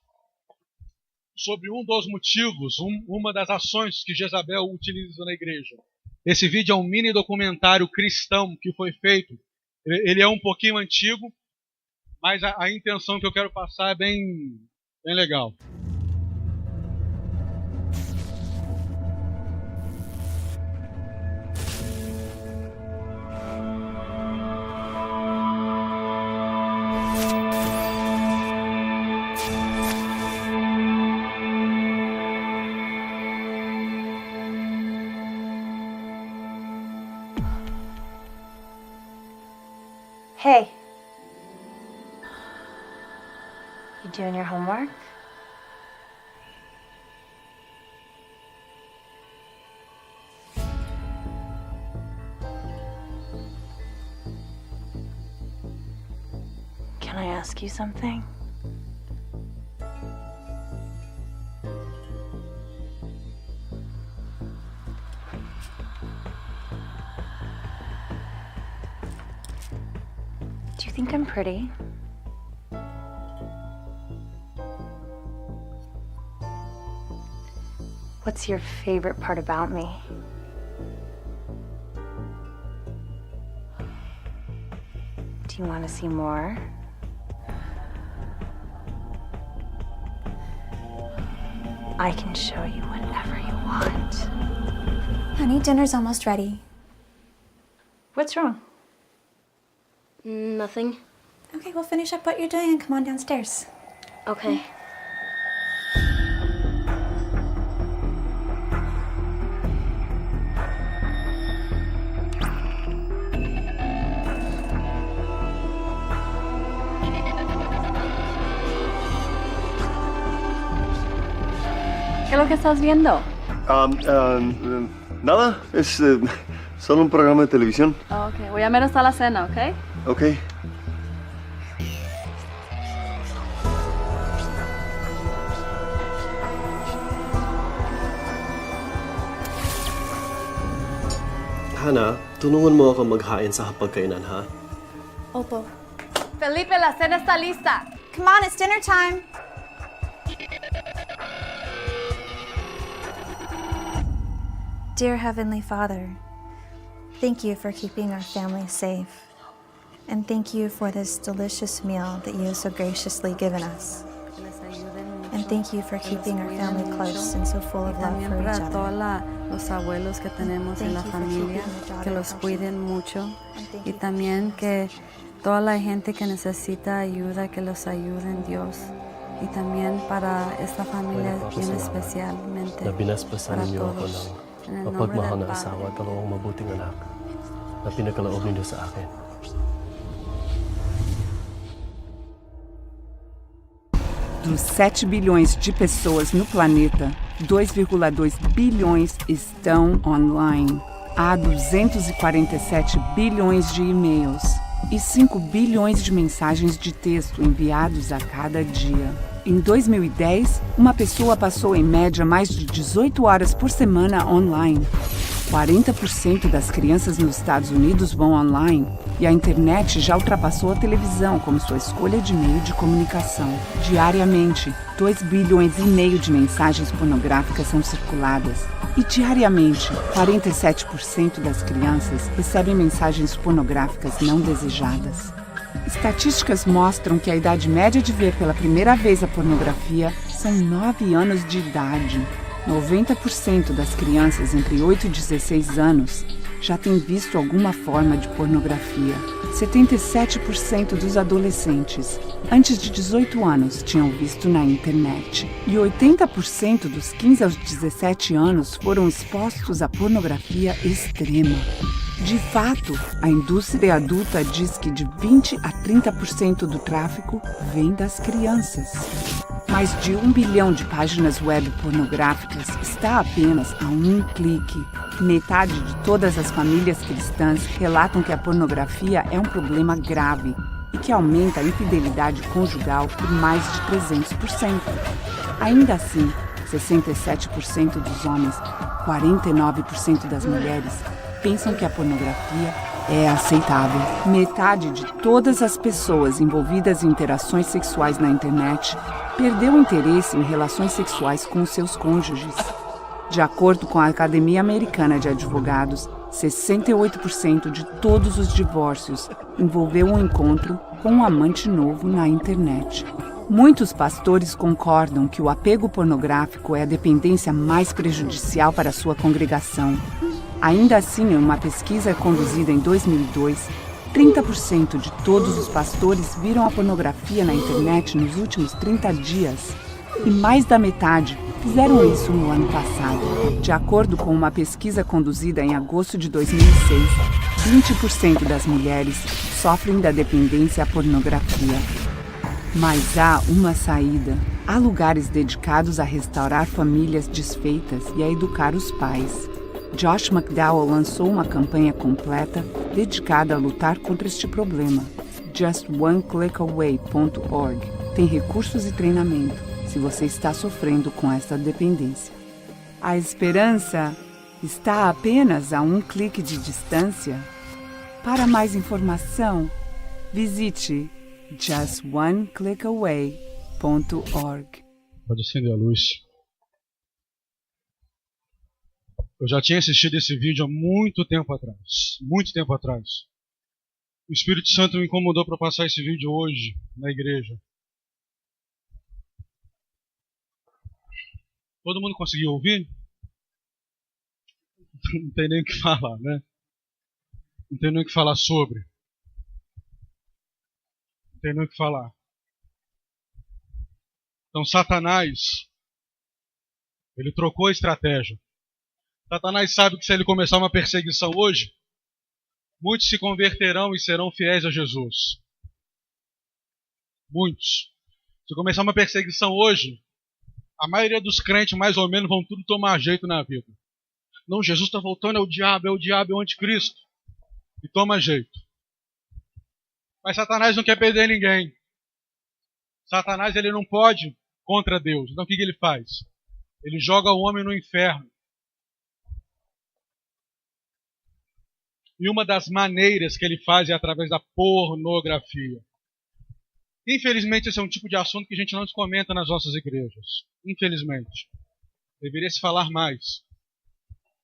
Sobre um dos motivos, uma das ações que Jezabel utiliza na igreja. Esse vídeo é um mini documentário cristão que foi feito. Ele é um pouquinho antigo, mas a intenção que eu quero passar é bem legal. Hey. You doing your homework? Can I ask you something? Do you think I'm pretty? What's your favorite part about me? Do you want to see more? I can show you whatever you want. Honey, dinner's almost ready. What's wrong? Nothing. Okay, we'll finish up what you're doing and come on downstairs. Okay. ¿Qué es lo que estás viendo? Nada, es solo un programa de televisión. Oh, ok, voy a ver hasta la cena, ¿ok? Ok. Hana, tulungan mo ako maghain sa hapagkainan, ha? Opo. Felipe, la cena está lista. Come on, it's dinner time. Dear Heavenly Father, thank you for keeping our family safe. And thank you for this delicious meal that you have so graciously given us. And thank you for keeping our family close and so full of love for each other. Los abuelos que tenemos en la Thank you for familia, keeping your daughter que los healthy. cuiden mucho And thank y you for también keeping que us safe. toda la gente que necesita ayuda, que los ayuden Dios y también para esta familia bien especialmente Na binasbasan para ninyo ako todos. ng En el nombre mapagmahal del na asawa Padre. at dalawang mabuting anak na pinagkaloob ninyo sa akin. Dos 7 bilhões de pessoas no planeta, 2,2 bilhões estão online. Há 247 bilhões de e-mails e 5 bilhões de mensagens de texto enviados a cada dia. Em 2010, uma pessoa passou em média mais de 18 horas por semana online. 40% das crianças nos Estados Unidos vão online e a internet já ultrapassou a televisão como sua escolha de meio de comunicação. Diariamente, 2 bilhões e meio de mensagens pornográficas são circuladas. E diariamente, 47% das crianças recebem mensagens pornográficas não desejadas. Estatísticas mostram que a idade média de ver pela primeira vez a pornografia são 9 anos de idade. 90% das crianças entre 8 e 16 anos já tem visto alguma forma de pornografia. 77% dos adolescentes antes de 18 anos tinham visto na internet. E 80% dos 15 aos 17 anos foram expostos à pornografia extrema. De fato, a indústria adulta diz que de 20 a 30% do tráfico vem das crianças. Mais de 1 bilhão de páginas web pornográficas está apenas a um clique. Metade de todas as famílias cristãs relatam que a pornografia é um problema grave e que aumenta a infidelidade conjugal por mais de 300%. Ainda assim, 67% dos homens, 49% das mulheres pensam que a pornografia é aceitável. Metade de todas as pessoas envolvidas em interações sexuais na internet perdeu interesse em relações sexuais com seus cônjuges. De acordo com a Academia Americana de Advogados, 68% de todos os divórcios envolveu um encontro com um amante novo na internet. Muitos pastores concordam que o apego pornográfico é a dependência mais prejudicial para a sua congregação. Ainda assim, em uma pesquisa conduzida em 2002, 30% de todos os pastores viram a pornografia na internet nos últimos 30 dias. E mais da metade fizeram isso no ano passado. De acordo com uma pesquisa conduzida em agosto de 2006, 20% das mulheres sofrem da dependência à pornografia. Mas há uma saída. Há lugares dedicados a restaurar famílias desfeitas e a educar os pais. Josh McDowell lançou uma campanha completa dedicada a lutar contra este problema. JustOneClickAway.org tem recursos e treinamento se você está sofrendo com essa dependência. A esperança está apenas a um clique de distância. Para mais informação, visite JustOneClickAway.org. Pode acender a luz. Eu já tinha assistido esse vídeo há muito tempo atrás. Muito tempo atrás. O Espírito Santo me incomodou para passar esse vídeo hoje na igreja. Todo mundo conseguiu ouvir? Não tem nem o que falar, né? Não tem nem o que falar sobre. Não tem nem o que falar. Então Satanás, ele trocou a estratégia. Satanás sabe que se ele começar uma perseguição hoje, muitos se converterão e serão fiéis a Jesus. Muitos. Se começar uma perseguição hoje, a maioria dos crentes mais ou menos vão tudo tomar jeito na vida. Não, Jesus está voltando, é o diabo, é o anticristo. E toma jeito. Mas Satanás não quer perder ninguém. Satanás ele não pode contra Deus. Então o que ele faz? Ele joga o homem no inferno. E uma das maneiras que ele faz é através da pornografia. Infelizmente, esse é um tipo de assunto que a gente não comenta nas nossas igrejas. Infelizmente. Deveria se falar mais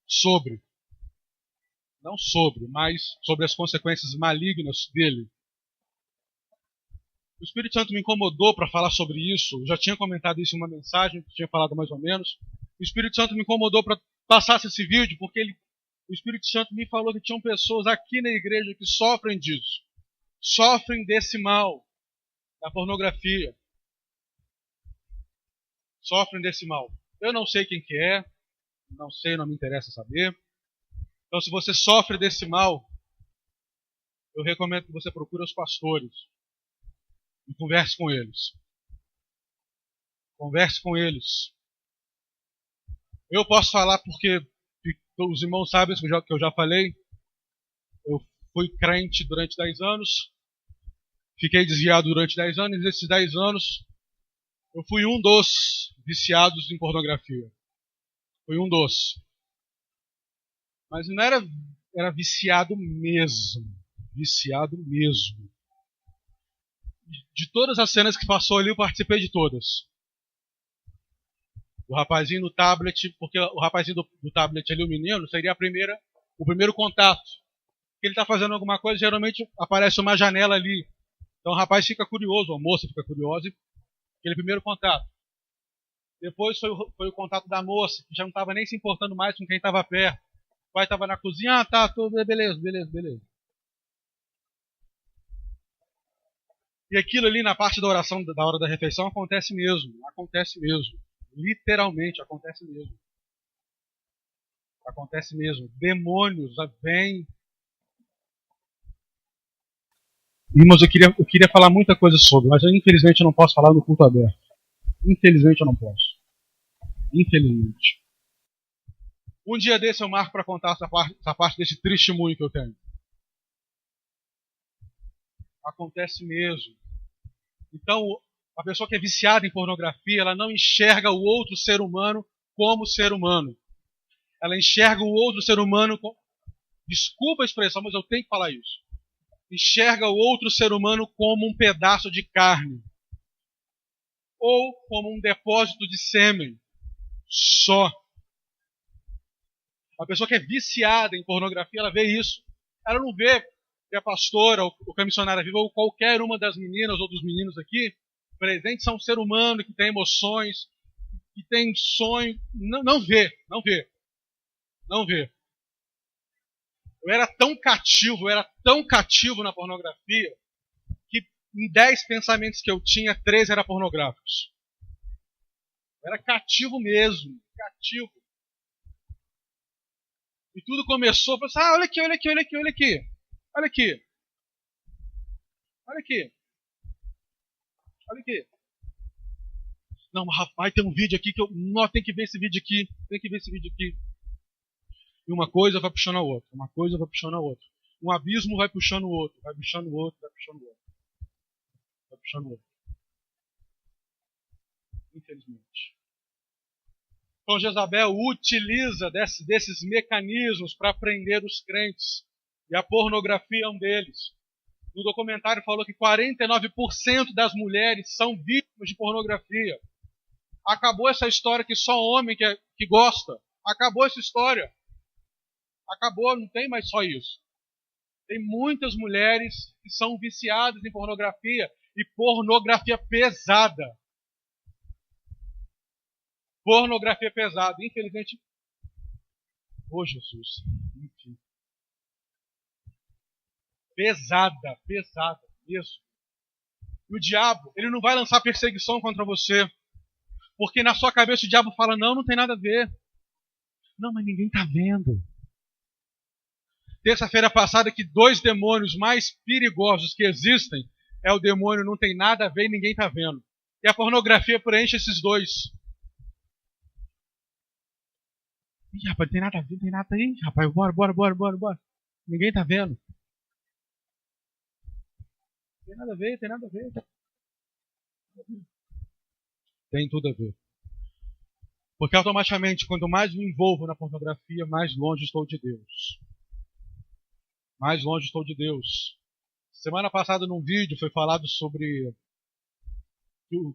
sobre. Não sobre, mas sobre as consequências malignas dele. O Espírito Santo me incomodou para falar sobre isso. Eu já tinha comentado isso em uma mensagem, que tinha falado mais ou menos. O Espírito Santo me incomodou para passar esse vídeo, porque o Espírito Santo me falou que tinham pessoas aqui na igreja que sofrem disso. Sofrem desse mal. Da pornografia. Sofrem desse mal. Eu não sei quem que é. Não sei, não me interessa saber. Então, se você sofre desse mal, eu recomendo que você procure os pastores. E converse com eles. Converse com eles. Eu posso falar porque os irmãos sabem que eu já falei. Eu fui crente durante 10 anos. Fiquei desviado durante 10 anos, e nesses 10 anos eu fui um dos viciados em pornografia. Fui um dos. Mas não era viciado mesmo. Viciado mesmo. De todas as cenas que passou ali, eu participei de todas. O rapazinho no tablet, porque o rapazinho do tablet ali, o menino, seria o primeiro contato. Ele está fazendo alguma coisa, geralmente aparece uma janela ali. Então o rapaz fica curioso, a moça fica curiosa, aquele primeiro contato. Depois foi o contato da moça, que já não estava nem se importando mais com quem estava perto. O pai estava na cozinha, tá, beleza. E aquilo ali na parte da oração, da hora da refeição, acontece mesmo. Literalmente acontece mesmo. Acontece mesmo. Demônios vêm. Irmãos, eu queria falar muita coisa sobre, mas infelizmente eu não posso falar no culto aberto. Infelizmente eu não posso. Infelizmente. Um dia desse eu marco para contar essa parte desse testemunho que eu tenho. Acontece mesmo. Então, a pessoa que é viciada em pornografia, ela não enxerga o outro ser humano como ser humano. Ela enxerga o outro ser humano como... Desculpa a expressão, mas eu tenho que falar isso. Enxerga o outro ser humano como um pedaço de carne. Ou como um depósito de sêmen. Só. A pessoa que é viciada em pornografia, ela vê isso. Ela não vê que a pastora ou que a missionária viva ou qualquer uma das meninas ou dos meninos aqui presentes são um ser humano que tem emoções, que tem sonho. Não vê. Eu era tão cativo na pornografia, que em 10 pensamentos que eu tinha, 3 eram pornográficos. Eu era cativo mesmo, cativo. E tudo começou, eu falei assim, olha aqui. Não, mas rapaz, tem um vídeo aqui que tem que ver esse vídeo aqui. E uma coisa vai puxando a outra. Um abismo vai puxando o outro. Infelizmente. Então Jezabel utiliza desses mecanismos para prender os crentes. E a pornografia é um deles. No documentário falou que 49% das mulheres são vítimas de pornografia. Acabou essa história que só homem que gosta. Acabou essa história. Acabou, não tem mais só isso. Tem muitas mulheres que são viciadas em pornografia e pornografia pesada. Pornografia pesada. Infelizmente, Jesus. Enfim. Pesada mesmo. E o diabo, ele não vai lançar perseguição contra você. Porque na sua cabeça o diabo fala, não tem nada a ver. Não, mas ninguém está vendo. Terça-feira passada que 2 demônios mais perigosos que existem é o demônio não tem nada a ver e ninguém está vendo. E a pornografia preenche esses 2. Ih, rapaz, não tem nada a ver, não tem nada aí. Rapaz, bora. Ninguém está vendo. Tem nada a ver. Tem tudo a ver. Porque automaticamente, quanto mais me envolvo na pornografia, mais longe estou de Deus. Semana passada, num vídeo, foi falado sobre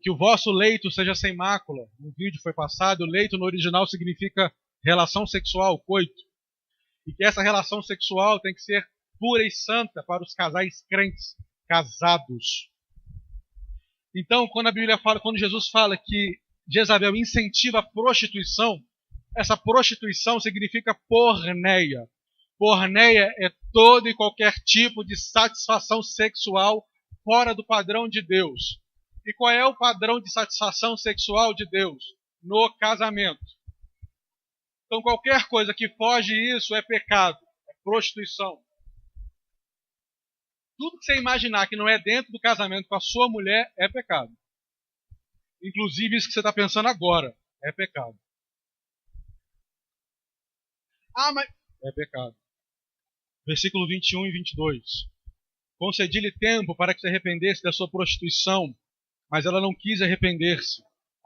que o vosso leito seja sem mácula. Um vídeo foi passado, o leito no original significa relação sexual, coito. E que essa relação sexual tem que ser pura e santa para os casais crentes, casados. Então, quando Jesus fala que Jezabel incentiva a prostituição, essa prostituição significa porneia. Porneia é todo e qualquer tipo de satisfação sexual fora do padrão de Deus. E qual é o padrão de satisfação sexual de Deus? No casamento. Então qualquer coisa que foge isso é pecado, é prostituição. Tudo que você imaginar que não é dentro do casamento com a sua mulher é pecado. Inclusive isso que você está pensando agora é pecado. Mas é pecado. Versículo 21 e 22. Concedi-lhe tempo para que se arrependesse da sua prostituição, mas ela não quis arrepender-se.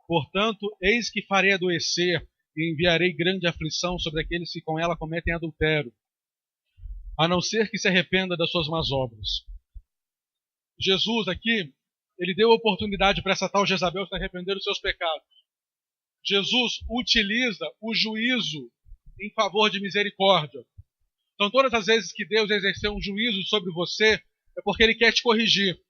Portanto, eis que farei adoecer e enviarei grande aflição sobre aqueles que com ela cometem adultério, a não ser que se arrependa das suas más obras. Jesus aqui, ele deu oportunidade para essa tal Jezabel se arrepender dos seus pecados. Jesus utiliza o juízo em favor de misericórdia. Então, todas as vezes que Deus exerceu um juízo sobre você, é porque Ele quer te corrigir.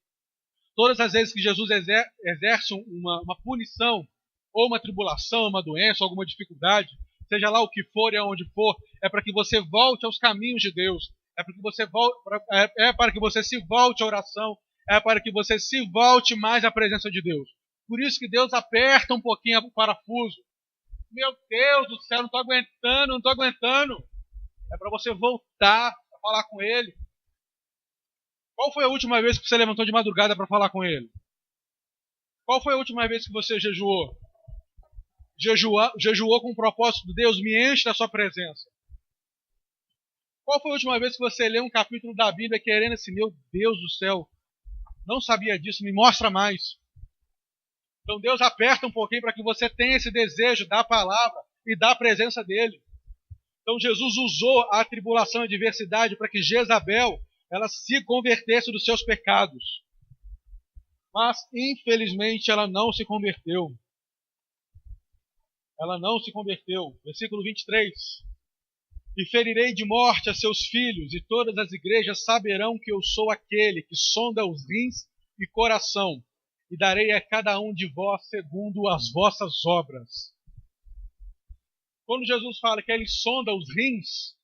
Todas as vezes que Jesus exerce uma punição, ou uma tribulação, uma doença, alguma dificuldade, seja lá o que for e aonde for, é para que você volte aos caminhos de Deus, é para que você se volte à oração, é para que você se volte mais à presença de Deus. Por isso que Deus aperta um pouquinho o parafuso. Meu Deus do céu, não estou aguentando. É para você voltar a falar com Ele. Qual foi a última vez que você levantou de madrugada para falar com Ele? Qual foi a última vez que você jejuou? Jejuou com o propósito de Deus, me enche da sua presença. Qual foi a última vez que você leu um capítulo da Bíblia querendo assim, meu Deus do céu, não sabia disso, me mostra mais. Então Deus aperta um pouquinho para que você tenha esse desejo da palavra e da presença dele. Então Jesus usou a tribulação e a adversidade para que Jezabel ela se convertesse dos seus pecados. Mas, infelizmente, ela não se converteu. Versículo 23. E ferirei de morte a seus filhos, e todas as igrejas saberão que eu sou aquele que sonda os rins e coração, e darei a cada um de vós segundo as vossas obras. Quando Jesus fala que ele sonda os rins,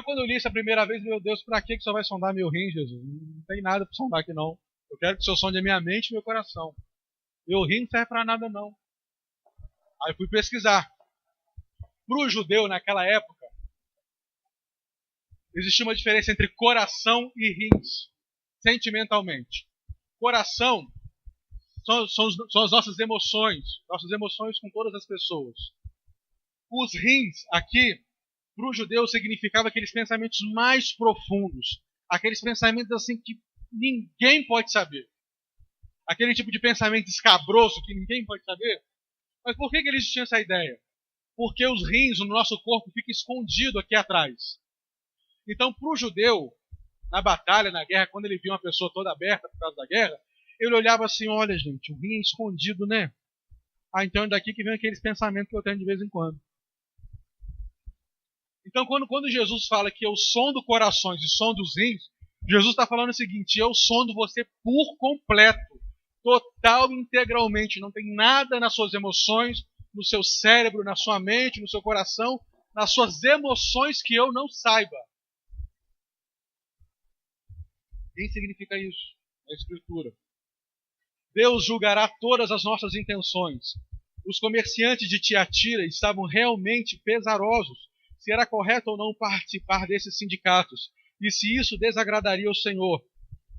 quando li isso a primeira vez, meu Deus, para que só vai sondar meu rim, Jesus? Não tem nada para sondar aqui não. Eu quero que o Senhor sonde a minha mente e meu coração. Meu rim não serve para nada não. Aí fui pesquisar. Para o judeu naquela época, existia uma diferença entre coração e rins, sentimentalmente. Coração são as nossas emoções com todas as pessoas. Os rins aqui, para o judeu, significava aqueles pensamentos mais profundos, aqueles pensamentos assim que ninguém pode saber. Aquele tipo de pensamento escabroso que ninguém pode saber. Mas por que eles tinham essa ideia? Porque os rins, o nosso corpo, fica escondido aqui atrás. Então, para o judeu, na batalha, na guerra, quando ele via uma pessoa toda aberta por causa da guerra, ele olhava assim, olha gente, o rim é escondido, né? Ah, então é daqui que vem aqueles pensamentos que eu tenho de vez em quando. Então, quando Jesus fala que eu sondo corações e sondo os rins, Jesus está falando o seguinte, eu sondo você por completo, total e integralmente. Não tem nada nas suas emoções, no seu cérebro, na sua mente, no seu coração, nas suas emoções que eu não saiba. O que significa isso na Escritura? Deus julgará todas as nossas intenções. Os comerciantes de Tiatira estavam realmente pesarosos se era correto ou não participar desses sindicatos, e se isso desagradaria ao Senhor.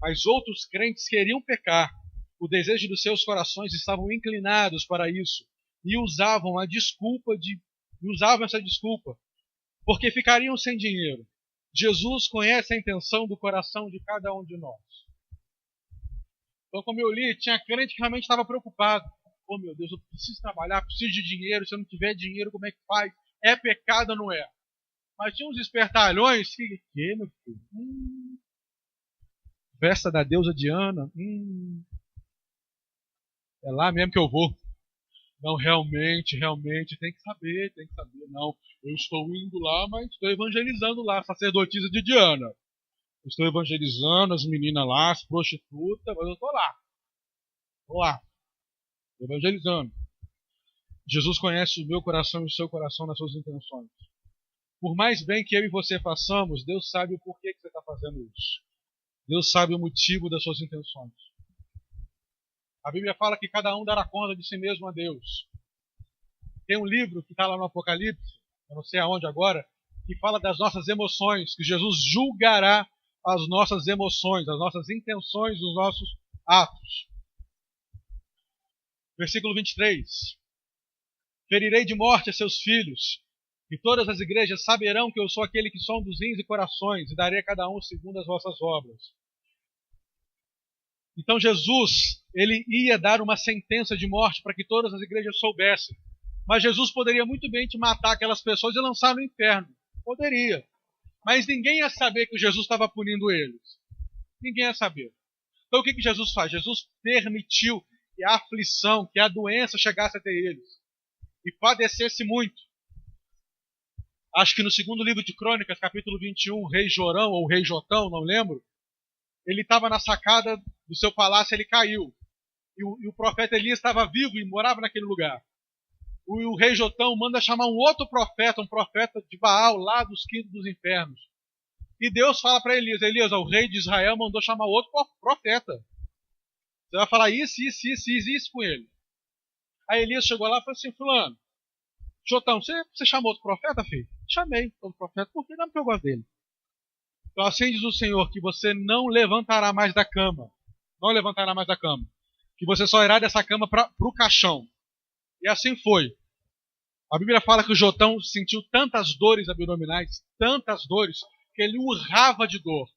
Mas outros crentes queriam pecar. O desejo dos seus corações estavam inclinados para isso, e usavam essa desculpa, porque ficariam sem dinheiro. Jesus conhece a intenção do coração de cada um de nós. Então, como eu li, tinha crente que realmente estava preocupado. Oh, meu Deus, eu preciso trabalhar, preciso de dinheiro. Se eu não tiver dinheiro, como é que faz? É pecado ou não é? Mas tinha uns espertalhões que meu filho? Festa da deusa Diana. É lá mesmo que eu vou. Não, realmente, tem que saber. Não, eu estou indo lá, mas estou evangelizando lá, sacerdotisa de Diana. Estou evangelizando as meninas lá, as prostitutas, mas eu estou lá. Evangelizando. Jesus conhece o meu coração e o seu coração nas suas intenções. Por mais bem que eu e você façamos, Deus sabe o porquê que você está fazendo isso. Deus sabe o motivo das suas intenções. A Bíblia fala que cada um dará conta de si mesmo a Deus. Tem um livro que está lá no Apocalipse, eu não sei aonde agora, que fala das nossas emoções, que Jesus julgará as nossas emoções, as nossas intenções, os nossos atos. Versículo 23. Ferirei de morte a seus filhos, e todas as igrejas saberão que eu sou aquele que sonda os rins e corações, e darei a cada um segundo as vossas obras. Então Jesus, ele ia dar uma sentença de morte para que todas as igrejas soubessem. Mas Jesus poderia muito bem te matar aquelas pessoas e lançar no inferno. Poderia. Mas ninguém ia saber que Jesus estava punindo eles. Ninguém ia saber. Então o que Jesus faz? Jesus permitiu que a aflição, que a doença chegasse até eles. E padecesse muito. Acho que no segundo livro de Crônicas, capítulo 21, o rei Jorão, ou o rei Jotão, não lembro, ele estava na sacada do seu palácio, ele caiu. E o profeta Elias estava vivo e morava naquele lugar. o rei Jotão manda chamar um outro profeta, um profeta de Baal, lá dos quintos dos infernos. E Deus fala para Elias, Elias, o rei de Israel mandou chamar outro profeta. Você vai falar isso com ele. Aí Elias chegou lá e falou assim, fulano, Jotão, você chamou outro profeta, filho? Chamei outro profeta, por quê? Não, porque eu gosto dele. Então assim diz o Senhor, que você não levantará mais da cama. Não levantará mais da cama. Que você só irá dessa cama para o caixão. E assim foi. A Bíblia fala que o Jotão sentiu tantas dores abdominais, tantas dores, que ele urrava de dor.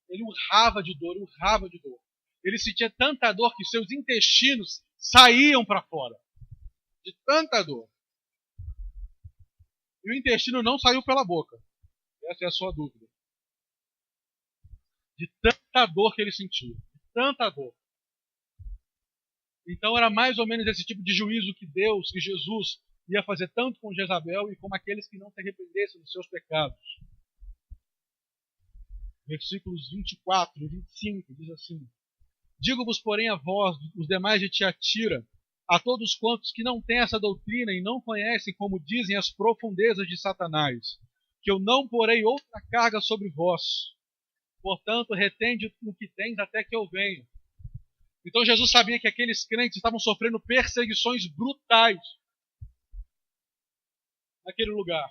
Ele urrava de dor, urrava de dor. Ele sentia tanta dor que seus intestinos saíam para fora. De tanta dor. E o intestino não saiu pela boca. Essa é a sua dúvida. De tanta dor que ele sentia. De tanta dor. Então era mais ou menos esse tipo de juízo que Deus, que Jesus ia fazer tanto com Jezabel e com aqueles que não se arrependessem dos seus pecados. Versículos 24 e 25 diz assim: Digo-vos, porém, a vós, os demais de Tiatira, a todos quantos que não têm essa doutrina e não conhecem, como dizem, as profundezas de Satanás, que eu não porei outra carga sobre vós. Portanto, retende o que tens até que eu venha. Então Jesus sabia que aqueles crentes estavam sofrendo perseguições brutais naquele lugar.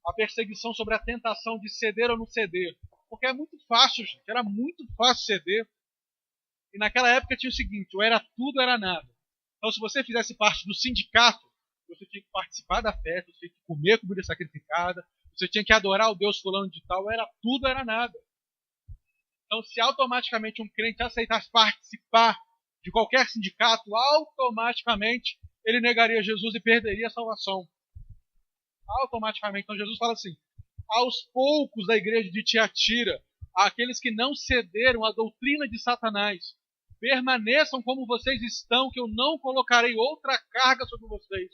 A perseguição sobre a tentação de ceder ou não ceder. Porque é muito fácil, gente. Era muito fácil ceder. E naquela época tinha o seguinte, ou era tudo ou era nada. Então se você fizesse parte do sindicato, você tinha que participar da festa, você tinha que comer comida sacrificada, você tinha que adorar o Deus fulano de tal, era tudo ou era nada. Então, se automaticamente um crente aceitasse participar de qualquer sindicato, automaticamente ele negaria Jesus e perderia a salvação. Automaticamente. Então, Jesus fala assim, aos poucos da igreja de Tiatira, aqueles que não cederam à doutrina de Satanás, permaneçam como vocês estão, que eu não colocarei outra carga sobre vocês.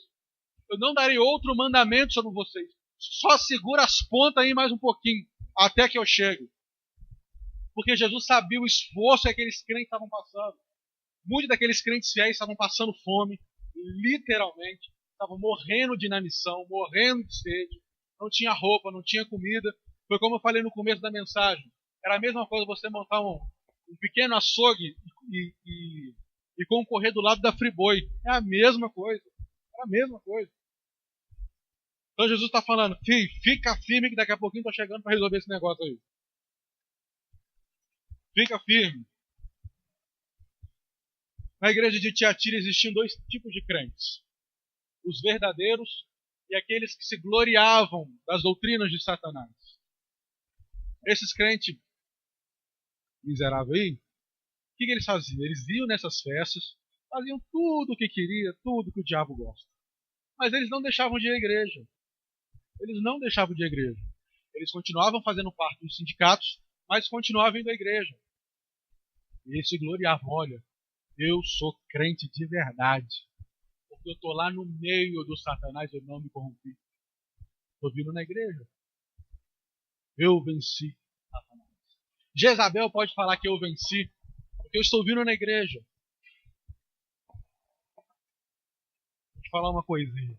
Eu não darei outro mandamento sobre vocês. Só segura as pontas aí mais um pouquinho, até que eu chegue. Porque Jesus sabia o esforço que aqueles crentes estavam passando. Muitos daqueles crentes fiéis estavam passando fome, literalmente. Estavam morrendo de inanição, morrendo de sede. Não tinha roupa, não tinha comida. Foi como eu falei no começo da mensagem. Era a mesma coisa você montar um pequeno açougue e concorrer do lado da Friboi. É a mesma coisa. É a mesma coisa. Então Jesus está falando, filho, fica firme que daqui a pouquinho estou chegando para resolver esse negócio aí. Fica firme. Na igreja de Tiatira existiam dois tipos de crentes. Os verdadeiros e aqueles que se gloriavam das doutrinas de Satanás. Esses crentes miseráveis aí, o que eles faziam? Eles iam nessas festas, faziam tudo o que queria, tudo que o diabo gosta. Mas eles não deixavam de ir à igreja. Eles não deixavam de ir à igreja. Eles continuavam fazendo parte dos sindicatos, mas continuavam indo à igreja. E eles se gloriavam, olha, eu sou crente de verdade. Porque eu estou lá no meio do Satanás e eu não me corrompi. Estou vindo na igreja. Eu venci Satanás. Jezabel pode falar que eu venci, porque eu estou vindo na igreja. Vou te falar uma coisinha.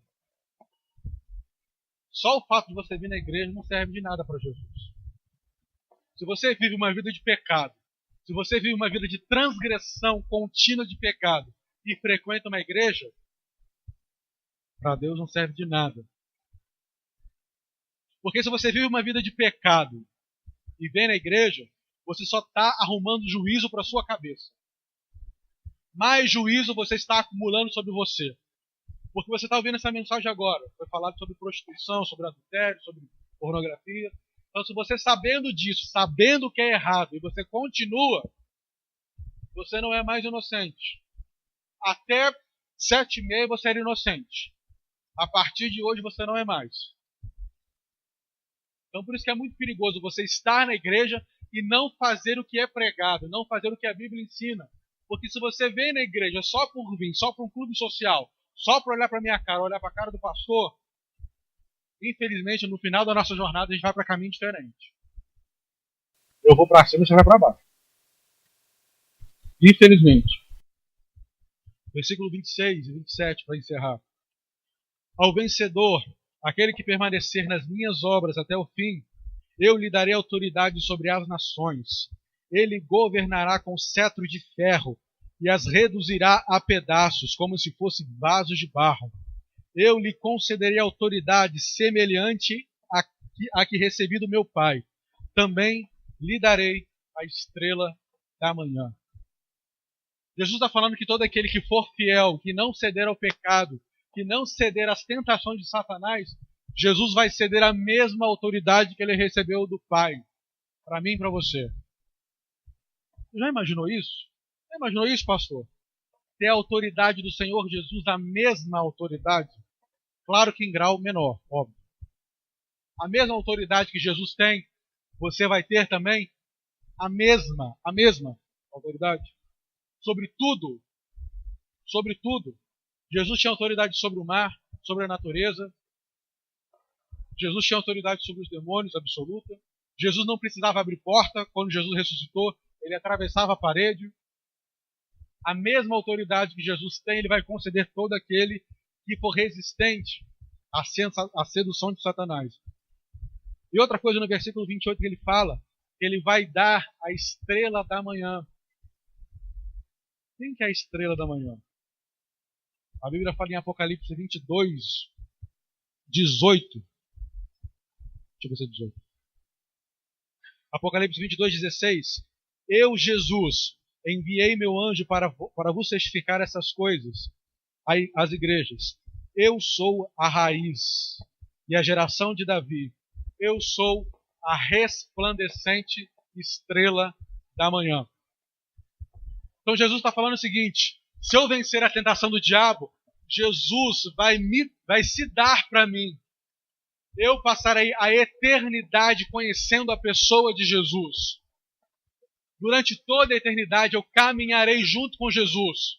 Só o fato de você vir na igreja não serve de nada para Jesus. Se você vive uma vida de pecado, se você vive uma vida de transgressão contínua de pecado e frequenta uma igreja, para Deus não serve de nada. Porque se você vive uma vida de pecado e vem na igreja, você só está arrumando juízo para a sua cabeça. Mais juízo você está acumulando sobre você. Porque você está ouvindo essa mensagem agora. Foi falado sobre prostituição, sobre adultério, sobre pornografia. Então, se você sabendo disso, sabendo que é errado, e você continua, você não é mais inocente. Até 7h30 você era inocente. A partir de hoje você não é mais. Então, por isso que é muito perigoso você estar na igreja e não fazer o que é pregado, não fazer o que a Bíblia ensina. Porque se você vem na igreja só por vir, só para um clube social, só para olhar para a minha cara, olhar para a cara do pastor, infelizmente, no final da nossa jornada, a gente vai para caminho diferente. Eu vou para cima e você vai para baixo. Infelizmente. Versículo 26 e 27, para encerrar. Ao vencedor, aquele que permanecer nas minhas obras até o fim, eu lhe darei autoridade sobre as nações. Ele governará com cetro de ferro e as reduzirá a pedaços, como se fossem vasos de barro. Eu lhe concederei autoridade semelhante à que recebi do meu Pai. Também lhe darei a estrela da manhã. Jesus está falando que todo aquele que for fiel, que não ceder ao pecado, que não ceder às tentações de Satanás, Jesus vai ceder a mesma autoridade que ele recebeu do Pai, para mim e para você. Já imaginou isso? Já imaginou isso, pastor? Ter a autoridade do Senhor Jesus, a mesma autoridade? Claro que em grau menor, óbvio. A mesma autoridade que Jesus tem, você vai ter também a mesma autoridade. Sobre tudo. Jesus tinha autoridade sobre o mar, sobre a natureza. Jesus tinha autoridade sobre os demônios, absoluta. Jesus não precisava abrir porta. Quando Jesus ressuscitou, ele atravessava a parede. A mesma autoridade que Jesus tem, ele vai conceder todo aquele que for resistente à sedução de Satanás. E outra coisa no versículo 28 que ele fala, ele vai dar a estrela da manhã. Quem que é a estrela da manhã? A Bíblia fala em Apocalipse 22, 18. Deixa eu ver se é 18. Apocalipse 22, 16. Eu, Jesus, enviei meu anjo para vos testificar essas coisas às igrejas. Eu sou a raiz e a geração de Davi. Eu sou a resplandecente estrela da manhã. Então Jesus está falando o seguinte: se eu vencer a tentação do diabo, Jesus vai se dar para mim. Eu passarei a eternidade conhecendo a pessoa de Jesus. Durante toda a eternidade eu caminharei junto com Jesus.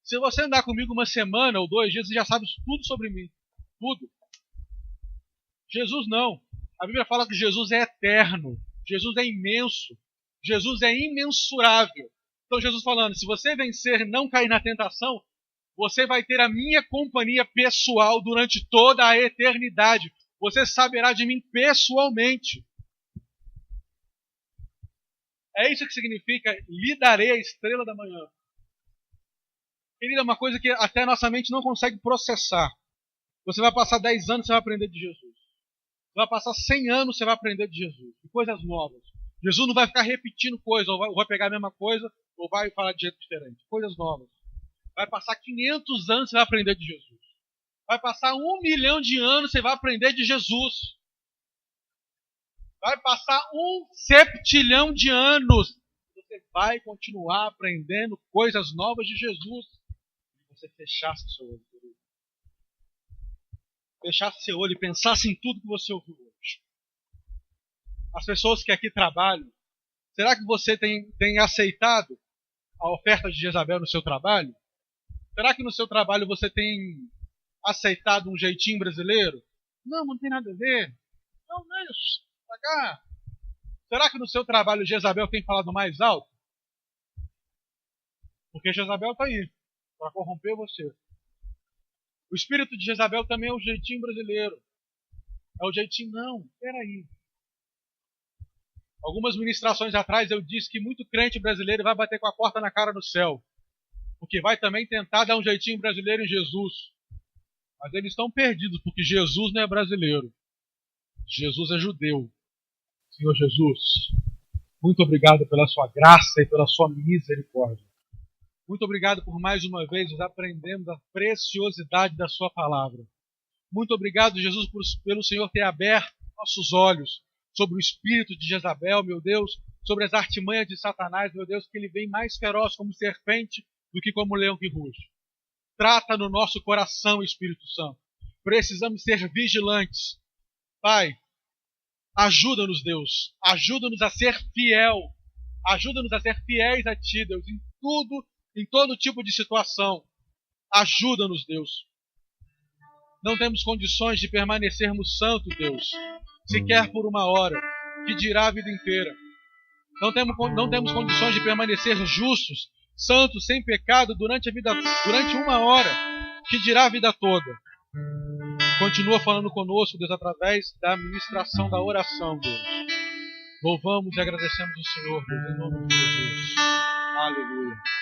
Se você andar comigo uma semana ou 2 dias, você já sabe tudo sobre mim. Tudo. Jesus não. A Bíblia fala que Jesus é eterno. Jesus é imenso. Jesus é imensurável. Então Jesus falando, se você vencer e não cair na tentação, você vai ter a minha companhia pessoal durante toda a eternidade. Você saberá de mim pessoalmente. É isso que significa, lhe darei a estrela da manhã. Querida, é uma coisa que até a nossa mente não consegue processar. Você vai passar 10 anos, você vai aprender de Jesus. Você vai passar 100 anos, você vai aprender de Jesus. E coisas novas. Jesus não vai ficar repetindo coisas, ou vai pegar a mesma coisa, ou vai falar de jeito diferente. Coisas novas. Vai passar 500 anos, você vai aprender de Jesus. Vai passar 1 milhão de anos, você vai aprender de Jesus. Vai passar 1 septilhão de anos, você vai continuar aprendendo coisas novas de Jesus. Se você fechasse seu olho, fechasse seu olho e pensasse em tudo que você ouviu hoje. As pessoas que aqui trabalham, será que você tem aceitado a oferta de Jezabel no seu trabalho? Será que no seu trabalho você tem aceitado um jeitinho brasileiro? Não tem nada a ver. Não é isso. Pra cá. Será que no seu trabalho Jezabel tem falado mais alto? Porque Jezabel está aí para corromper você. O espírito de Jezabel também é o jeitinho brasileiro. É o jeitinho, não, peraí. Algumas ministrações atrás eu disse que muito crente brasileiro vai bater com a porta na cara no céu. Porque vai também tentar dar um jeitinho brasileiro em Jesus. Mas eles estão perdidos, porque Jesus não é brasileiro. Jesus é judeu. Senhor Jesus, muito obrigado pela sua graça e pela sua misericórdia. Muito obrigado por mais uma vez nós aprendemos a preciosidade da sua palavra. Muito obrigado, Jesus, pelo Senhor ter aberto nossos olhos sobre o espírito de Jezabel, meu Deus, sobre as artimanhas de Satanás, meu Deus, que ele vem mais feroz como serpente do que como leão que ruge. Trata no nosso coração, Espírito Santo. Precisamos ser vigilantes. Pai, ajuda-nos, Deus. Ajuda-nos a ser fiel. Ajuda-nos a ser fiéis a Ti, Deus, em tudo, em todo tipo de situação. Ajuda-nos, Deus. Não temos condições de permanecermos santos, Deus, sequer por 1 hora, que dirá a vida inteira. Não temos condições de permanecer justos, santos, sem pecado durante 1 hora, que dirá a vida toda. Continua falando conosco, Deus, através da ministração da oração, Deus. Louvamos e agradecemos o Senhor, Deus, em nome de Jesus. Aleluia.